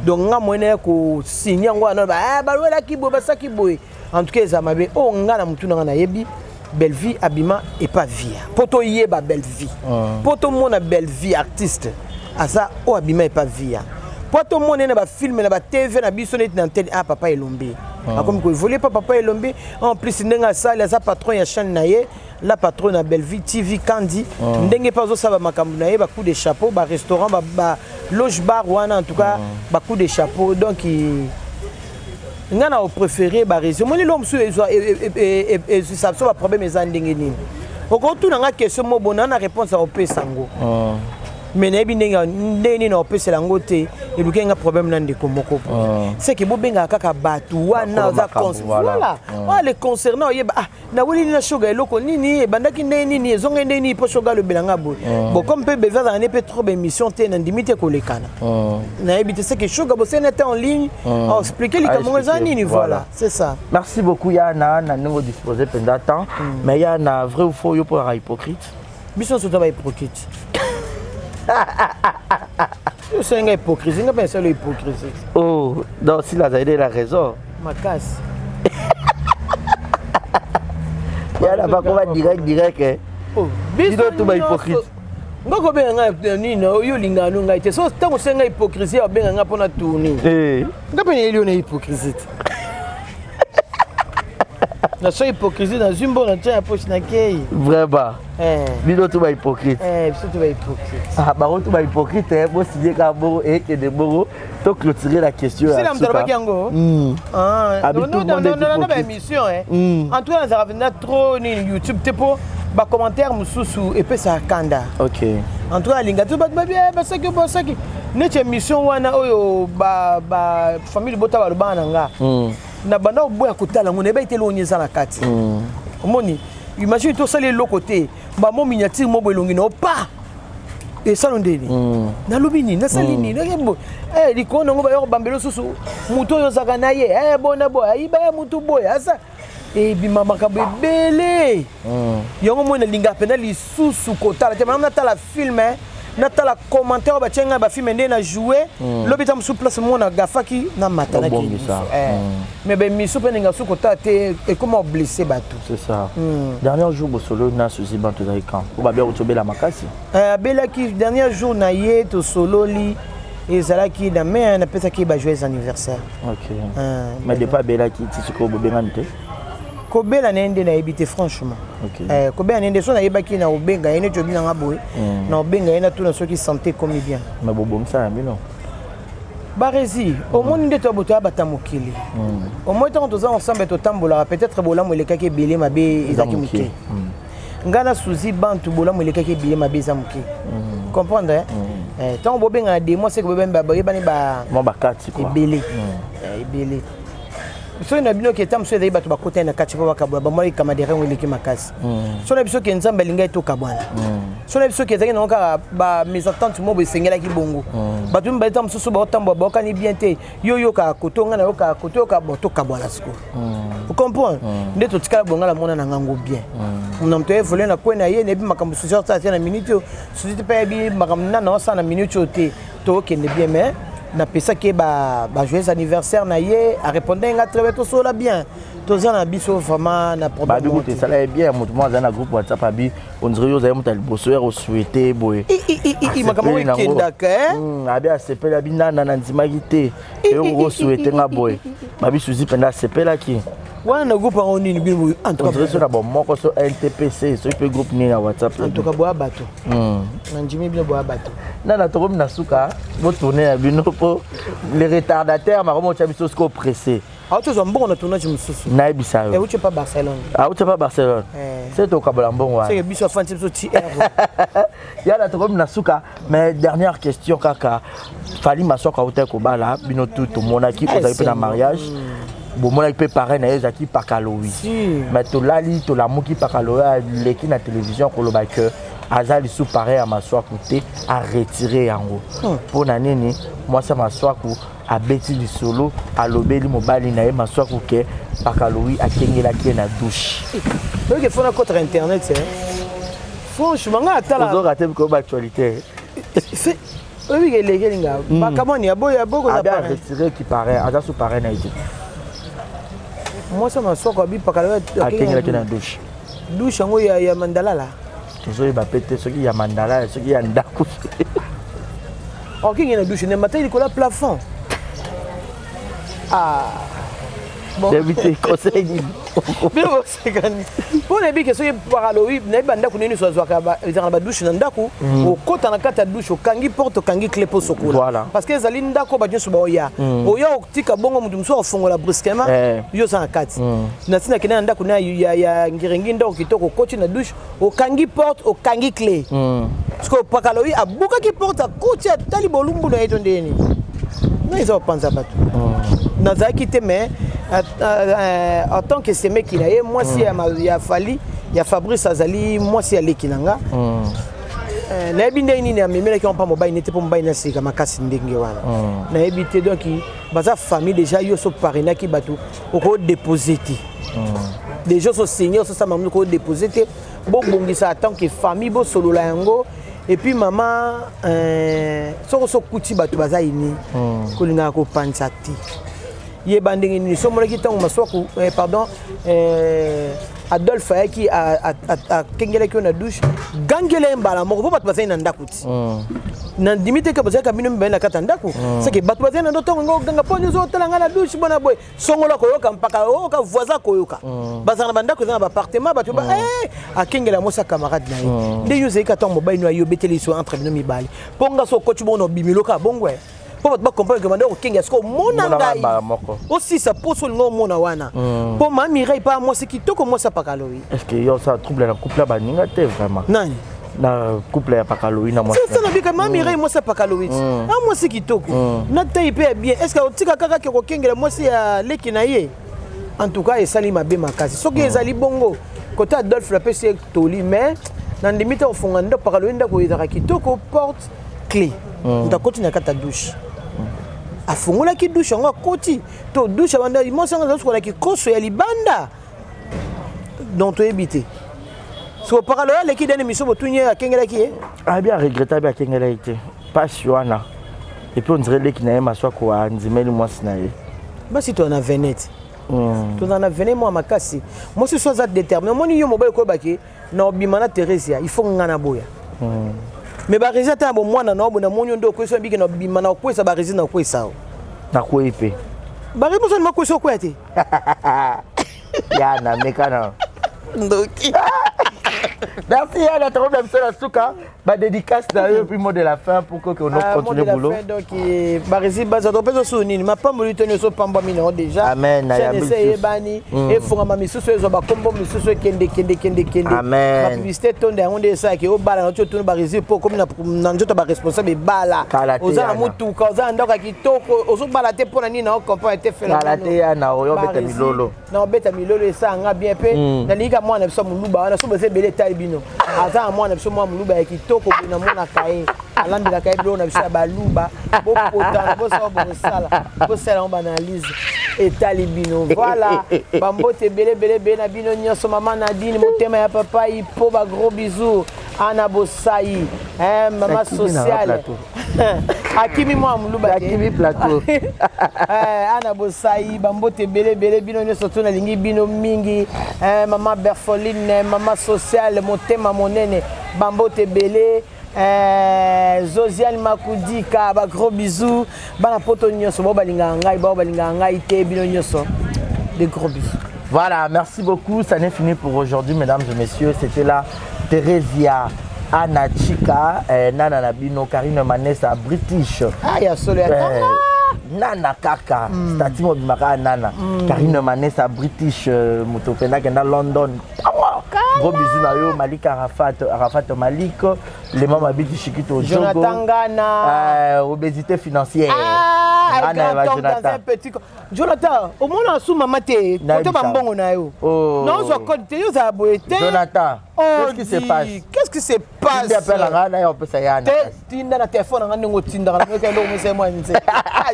donc nga mwene ko signer ngo na ba balwela kibo basaki boy en tout cas ça mabe o nga na mutuna na yebi belle vie abima et pas via poto yeba belle vie poto mona belle vie artiste asa o abima et pas via poto mona na ba film na ba TV na biso net na télé papa elombe comme ko voler papa elombe en plus ndenga sala za patron ya chaîne na ye la patronne à Belleville TV Candy ndenge pas ça ba makambu na ye ba coup de chapeau ba restaurant ba loge bar wana en tout cas ba coup de chapeau donc ngana au préféré ba raison moi l'homme sur et ça va problème les ndenge nini au tout na question mo bona na réponse à op sango mais na binenga ndeni na op selango te et luka nga problème na ndeko moko c'est que bo benga kaka batu wana za voilà les concernant yeba na wili na shoga eloko nini bandaki ndeni ni zonga ndeni po shoga le belanga bo bon comme pe beza na ne peut trop émission te na limite ko lekana na ebite c'est que shoga bo c'est net en ligne expliquer les camerounais nini voilà c'est ça merci beaucoup Yana na nous disposer pendant temps mais Yana vrai ou faux yo pour être hypocrite mission surtout ba hypocrite c'est une hypocrisie, on appelle ça l'hypocrisie. Oh, donc si la Zaïdé a raison. Ma casse. Il y a là-bas qu'on va direct. Oh, dis donc tout va hypocrite. Ngoko benga nino yo lingano ngaite so tango senga hypocrisie benga ngapona tourner. Ngapena elio na hypocrisie. Na so hypocrisie na zumbo na tya poche na kei. Vraiment. Dis-donc tout va hypocrite. Biso tout va hypocrite. Baron tout va hypocrite bon signer Kaboro et que de Boro to clôturer la question. C'est là m'tala yango. Non ba émission En tout cas ça revenait trop ni YouTube tepo ba commentaire mususu et puis ça kanda. OK. En tout cas linga tout ba bien ba saki neche émission wana oyo ba famille bota ba lubana nga. Na banda oboya kotala ngone ba itelo onyeza na kati. Omoni imagine tout ça les côté ba mo miniature mo bolongi no pa et ça ndeni na lubini na salini na yembo likono ngo ba yo bambelo susu muto yo zaka na ye bona boya iba ya mutu boya asa bima makambo ebele yango mo na linga pena li susu kotala te na tala film na tala commentaire ba tchenga ba film ndena jouer lobita msu place mo na gafaki na matana ki mais ben miso pe nga suko tate et comment blesser batou c'est ça dernier jour bo solo na susi bantu za camp ou ba bien otobela makasi bela ki dernier jour na ye to solo li ezala ki na mais na pesa ki ba joyeux anniversaire OK mais de pas bela ki ti suko bo bengante kobela nende na ebité franchement kobela nende so na yebaki na obenga ene to bina ngaboy na obenga ene tout na soki santé comme bien mais bobom ça bino barezi au monde nde to boto abata mokili au moins tant que ensemble to tambola peut-être bolamu elekaki belé mabe ezaki muke ngana suzi bantu bolamu elekaki belé mabe za muke comprendre tant bobenga na des mois c'est que bobemba bani ba mo bakati quoi belé belé so na bino ke tam so ezali bato bakota na kati po bakabwa ba moi kamadere ngoleki makasi so na biso ke nzambe linga to kabwana so na biso ke ezali na ka ba mes attentes mo besengela ki bongo bato mba tam so ba otambo ba okani bien te yo ka kotonga na yo ka koto ka boto kabwana siko vous comprenez nde to tikala bonga la mona na ngango bien na mto evole na kwena ye ne bi makambo so sorta na minute so ti pa bi makambo na sa na minute te to kende bien mais na pesa ke ba joyeux anniversaire na ye a répondre nga très bien so la bien to za na biso vraiment na problème ba bi ça la bien mutu mo za na groupe WhatsApp abi on dirait yo za mutu al bosoer au souhaiter boy makamo kenda ka abi a sepela binana na ndimaki te e o souhaiter nga boy ba bi suzi penda sepela ki wana groupe en ligne bien en tout cas sur la bon moko so NTPC so pe groupe ni na WhatsApp en tout cas boa bato na njimi bien boa bato na to na suka bo tourner ya bino po les retardataires ma remonte biso sko pressé tu es un bon tournage mususu na ebisa yo et où tu pas Barcelone tu pas Barcelone c'est to kabala mbongo c'est que biso fan biso ti ya na to na suka mais dernière question kaka fali masoka hotel ko bala bino tout monaki ko za pe na mariage bon moi peut pareil na ezaki pakalowi mais to lali to la moki pakalowi leki na télévision ko loba que azali sous pareil à maswa côté à retirer en haut pour na nini moi ça maswa ko a beti du solo a lobeli mobali na maswa ko ke pakalowi a kengela ki na douche donc il faut na contre internet c'est franchement nga atala vous raté ko ba actualité c'est oui que les gars ba comment ni abo ya boko na pas retirer qui paraît aza sous pareil na été moi ça maswa ko bi pakalowi a kengela ki na douche douche ngo ya mandala là toujours ba péter ce qui ya mandala ce qui ya ndaku OK il y a douche ne matin il colle plafond ah bon d'éviter conseil ni mais bon c'est quand pour les biques soyez paraloï ne banda ko nini so zwaka ba ezanga douche na ndako o kota na kata douche o kangi porte kangi clé pour sokula voilà parce que ezali ndako ba nyoso ba oya oya otika bongo mutu mso ofongola brusquement yo sa kati na tina kina ndako na ya ngirengi ndako kitoko koti na douche o kangi porte o kangi clé parce que paraloï abuka ki porte koti tali bolumbu na eto ndeni na ils ont pensé pas tout nazaki quitté mais en tant que ce mec là moi si il y a Fali il y a Fabrice Azali moi si ali kinanga na ebinde nini na memela ki on pas mobile n'était pas mobile na sika makasi ndenge wana na ebité donc baza famille déjà yo so parena ki batu ko déposer déjà so seigneur so ça mamu ko déposer bo bongisa en tant que famille bo solo la yango et puis maman so kuti batu baza ini ko linga ko pansati ye bandingi ni so molaki tango maswaku pardon Adolphe qui a kengele ki na douche gangele mbala moko po batu baza na ndakuti na limite que baza kabino mbena kata ndaku c'est que batu baza na ndotongo ngo ganga ponyo zo talanga na douche bona boy songola koyoka mpaka oka voisin koyoka baza na bandako za na appartement batu ba akengela mosa camarade na ye nde yo zeka tango mobile no yo beteli so entre bino mibali ponga so coach bono bimiloka bongwe pour pas comprendre que mandoko kinga sko mona ngai aussi ça pose le mona wana pour ma mireille pas moi c'est qui toko moi ça pakalowi est-ce que yo ça trouble la couple ba ninga te vraiment nani na couple ya pakalowi na moi ça na bika ma mireille moi ça pakalowi ah moi c'est qui toko na taille bien est-ce que tika kaka ke ko kinga moi c'est leki na ye en tout cas esali mabe makasi soki ezali bongo côté Adolphe la PC toli mais na limite au fond ndo pakalowi ndako ezaka kitoko porte clé ndakoti na kata douche afungola ki douche ngo koti to douche banda imosanga zasko na ki koso ya libanda donc to ebité so paraloya le ki dene miso botunye akengela ki ah bien regrettable akengela été pas wana et puis on dirait le ki na yema swa ko anzimeli mwasi na ye basi to na venette to na venette moi makasi moi ce soit déterminé moi ni yo mobile ko baki na obimana Teresia il faut ngana boya mais ba résultat bon moi na na monyo ndo ko so biki na bima na ko sa ba résultat na ko sa na ko ipe ba réponse na ko so ko ete ya na mekana ndoki merci à la troupe de la souka ba dédicace d'ailleurs puis mot de la fin pour que on continue boulot donc ba résultat ça doit so nini ma pas molu tenir so pamba mino déjà amen na ya bani et fonga ma misusu ezo ba kombo misusu kende amen la publicité tonde onde ça ke o bala na to ba résultat pour comme na njoto ba responsable bala oza mutu ka oza ndoka kitoko ozo bala te pona nini na o comprendre te faire la te ya na o beta milolo na beta milolo esa nga bien pe na lika mwana biso muluba wana so bese bele talibino aza mwana biso mwa muluba ya kitoko na mona kai alandi la kai bilo na biso ba luba bo potana bo so bo sala bo sala on analyse et talibino voilà bambote bele na bino nyoso mama Nadine motema ya papa ipo ba gros bisous ana bosai mama sociale akimi mwa muluba akimi plateau ana bosai bambote bele bino nyoso tuna lingi bino mingi mama Berfoline mama sociale motema monene bambote bele Zosiane Makudika ba gros bisous bana poto nyoso ba balinga ngai te bino nyoso des gros bisous. Voilà, merci beaucoup, ça n'est fini pour aujourd'hui mesdames et messieurs, c'était là Teresia Anna Chika Nana Nabino Karine Manessa British ya solo ya Nana Kaka statimo bimaka Nana Karine Manessa British mutopenda kenda London. Gros bisous na yo Malik Arafat Malik les mamans Biti Chikito Jogo Jonathan Gana obésité financière un petit. Jonathan, au moins on sous maman t'es. Côté bambongo na yo. Non, je connais yo za boete. Jonathan, qu'est-ce qui se passe? Qu'est-ce qui se passe? Tu appelles la na yo pesa yana. Tinda na téléphone nga ngo tinda na ngo kendo mo se moi nse.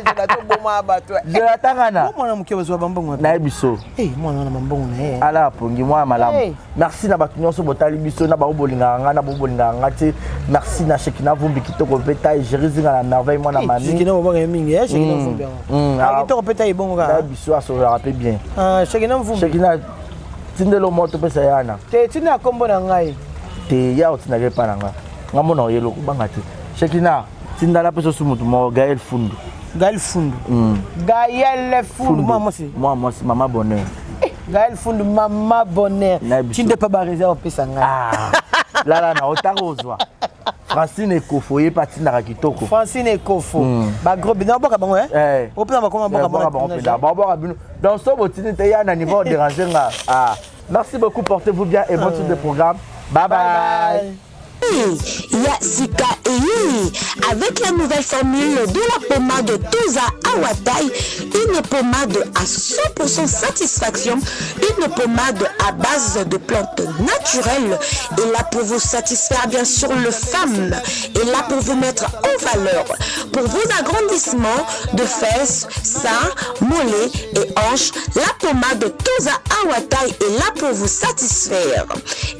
Jonathan boma abatwa. Jonathan ngana. Mwana mke bazo bambongo. Na biso. Mwana na bambongo na ye. Ala pongi mwa malamu. Merci na batu nyonso botali biso na ba bolinga nga na bolinga nga te. Merci na Shekina Vumbi kitoko peta Jerizinga na merveille mwana mami. Shekina bonga mingi, Shekina Vumbi. Kitoko peta ibongo ga. Na biso aso rappelle bien. Shekina Vumbi. Shekina tindelo moto pesa yana. Te tina kombo na ngai. Te ya otina ke pa na nga. Ngamo na yelo kubanga te. Shekina tindala peso sumutu mo Gaël Fundu. Gaël Fundu. Gaël Fundu moi aussi. Moi aussi maman bonheur. Gaël Fundu maman bonheur. Tu ne peux pas bariser au pesa ngai. Là na otarozwa. Francine Ekofo ye pati na kitoko. Francine Ekofo. Ba gros bina boka bango hein. Au plan ba comment boka bango. Ba boka bino. Dans ce botine te ya na niveau déranger nga. Merci beaucoup, portez-vous bien et bon suite de programme. Bye bye. Yasika Eyini, avec la nouvelle formule de la pommade Toza Awatai, une pommade à 100% satisfaction, une pommade à base de plantes naturelles, et là pour vous satisfaire bien sûr le femme, et là pour vous mettre en valeur, pour vos agrandissements de fesses, seins, mollets et hanches, la pommade Toza Awatai est là pour vous satisfaire.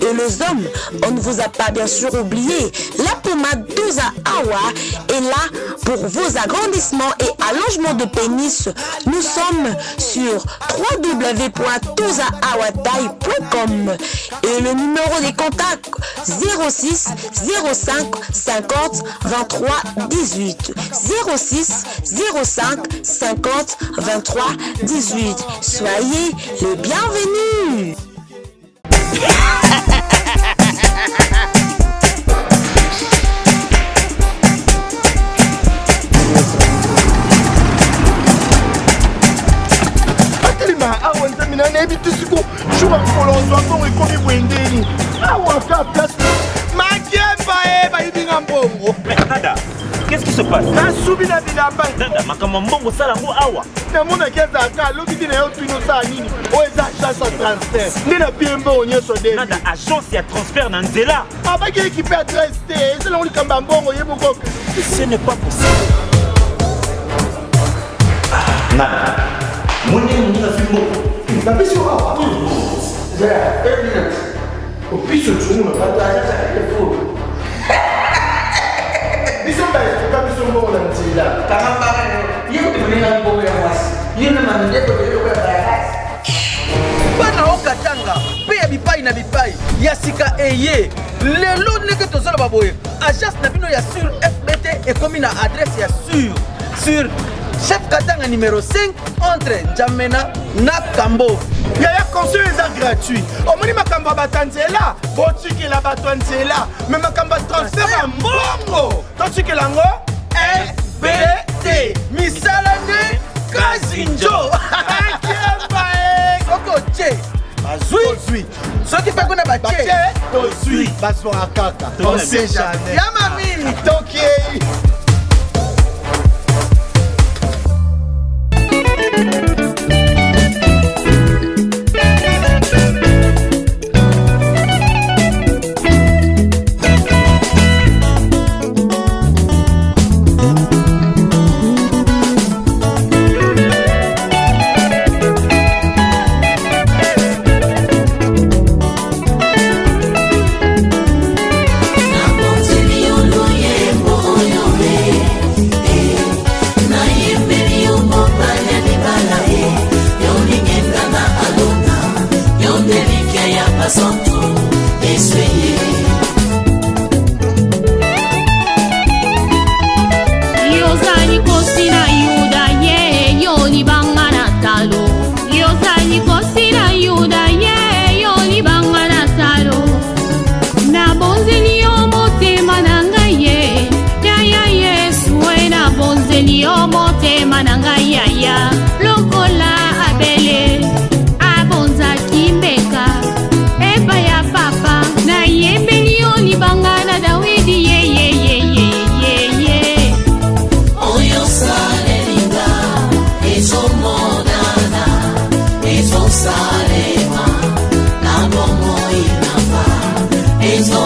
Et les hommes, on ne vous a pas bien sûr oublié, la pommade Toza Awa est là pour vos agrandissements et allongements de pénis. Nous sommes sur www.tozaawatai.com et le numéro des contacts 06 05 50 23 18 06 05 50 23 18. Soyez les bienvenus. awa nzamina nayebi tisiko jour akolozwa mbongo ekomi bwendeni awa ka place makemba e bayibinga mbongo. Nada, qu'est-ce qui se passe? nasubi na bilamba Nada, makambo mbongo salango awa namonaki ezalaka alobi ti na yo tino osala nini oyo eza agence ya transfert nde na pie mbongo nyonso de Nada, agence ya transfert na nzela abaki ekipe adresse te ezelango likambo ya mbongo yebukoke. Ce n'est pas possible. Nada, mwende mwinga fimbo napesi yo awa opiso tumu napata biso baestoka biso mbongo na nzela bana okatanga mpe ya bipai na bipai ya sika eye lelo ndenge tozoloba boye agence na bino ya sur fbt ekomi na adresse ya sur chef katanga numéro 5 entre Njamena na Kambo. yaya conseil eza gratuit omoni makambo ya bato ya nzela botikela bato ya nzela me makambo ya transfert ya mbongo totikela yango fbt misala nde kasi njo akemba soki otie bazwi soki mpe kuna batie tozwi bazwaka kaka on sait jamais ya mamini tokei. Nakonzi biondo ye moyo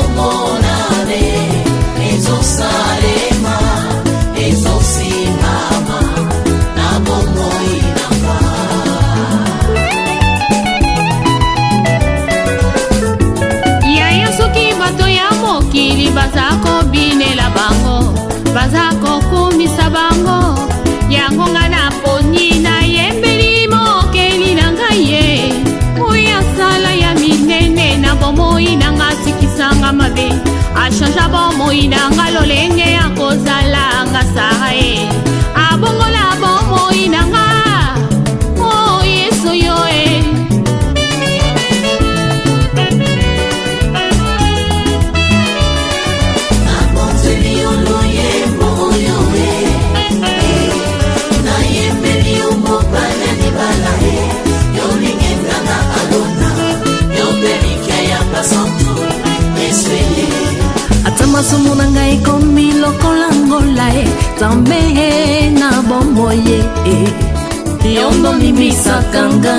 ezomonane ezosalema ezosimama na bomoi nanga. Yaya soki bato ya mokili baza kobinela bango, baza kokumisa bango, yango nga na poni na yembeli mokeli na ngai ye. Oya sala ya minene na bomoi na nga tikisanga mabe, ashanja bomoi na nga lolenge ya kozala nga sae, abongola bomoi na nga. Oh Yesu yo masumu na ngai komi lokola ngola Nzambe na bomboye yondo limisaka nga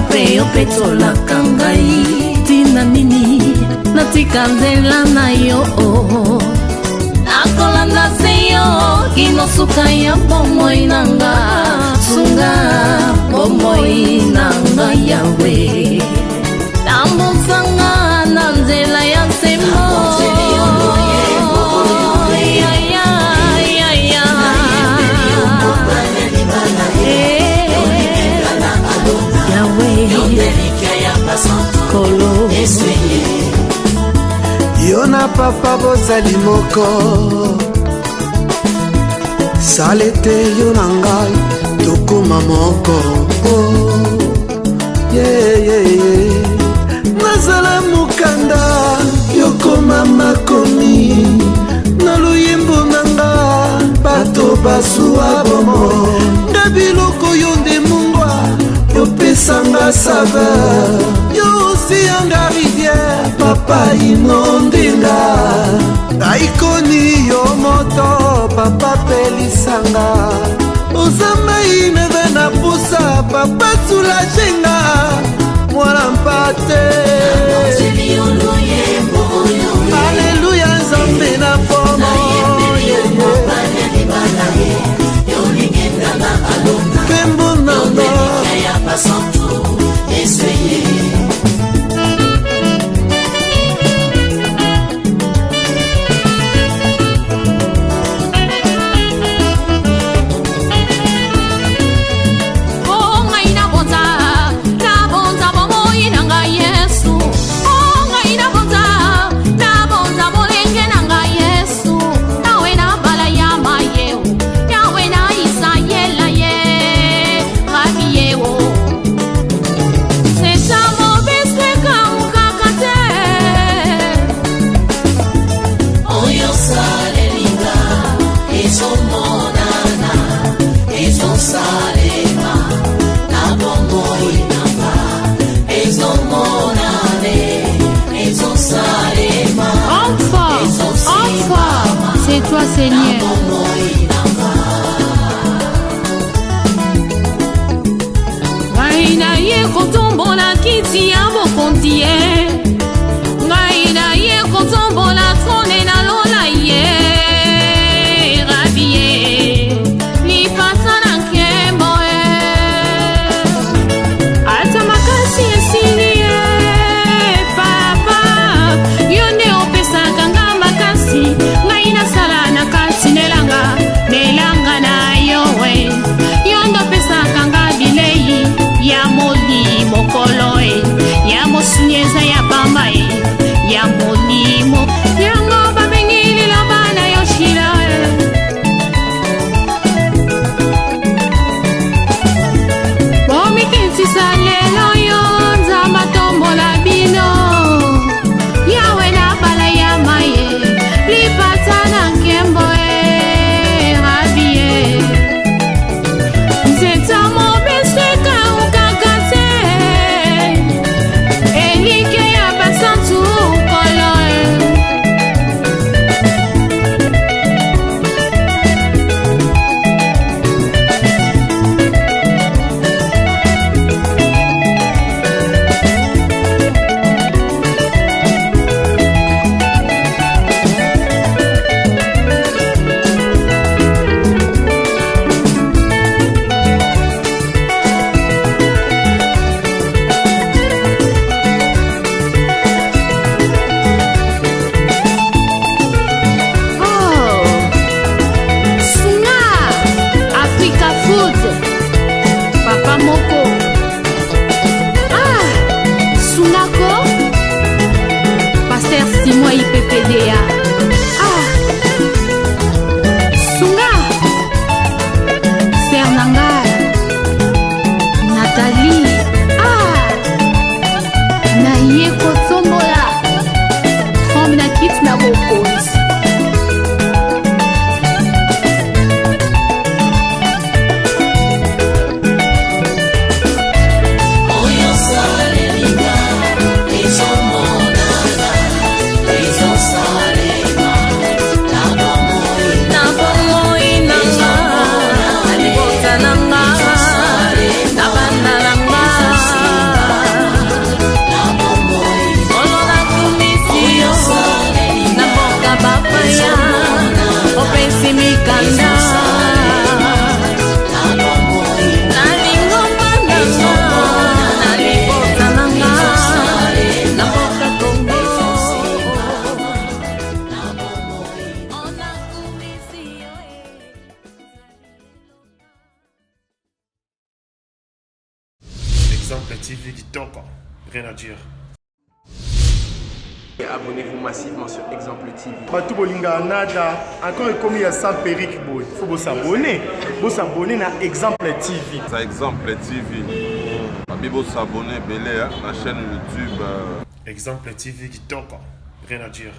pe yo pe tolaka ngai tina nini natika nzela na yo nakolanda se yo kinosuka ya bomoi nanga sunga bomoi nanga yawe tambusanga na nzela ya nsemo. Yo na papa bozali moko salete yo na ngai tokoma moko nazala mokanda yokoma makomi na luyembo nanga bato basuwa bomo nga biloko yo nde mungwa yopesanga saveur yo osiyanga rivière papa inondenga aikoni yo moto papa pelisanga ozamai neve na pusa papa sulajenga mwana mpate aleluya nzambe na pomo kembo nanga c'est toi Seigneur. Ngaina ye kotombola kiti ya bokonti ye, ngaina ye kotombola trone na lola ye, rabi ye lipasa na nkembo ye, ata makasi esili ye papa, yo nde opesaka nga makasi, ngaina sala na kati ne moi IPPDA. Ah, Sunga, Fernanga, Nathalie. Ah, Naye Kotombola, Trombe na kit na bokos. Exemple TV Kitoko, rien à dire. Abonnez-vous massivement sur Exemple TV. Batou bolinga nada, encore comme il y a 100 périques, il faut vous s'abonner. Vous s'abonner à Exemple TV. C'est Exemple TV. Vous s'abonner à la chaîne YouTube. Exemple TV Kitoko, rien à dire.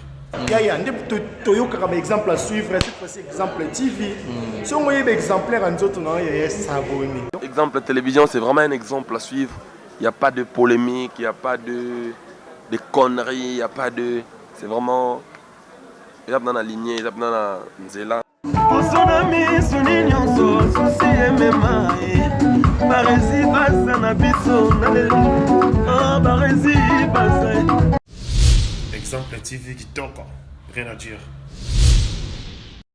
Il y a un exemple à suivre, cette fois-ci Exemple TV. Si on voit un exemplaire en autres, il y a s'abonner. Exemple télévision, c'est vraiment un exemple à suivre. Il n'y a pas de polémique, il n'y a pas de conneries, il n'y a pas de... C'est vraiment... Il y a dans la lignée, il y a dans la nzela. Exemple TV Kitoko, rien à dire.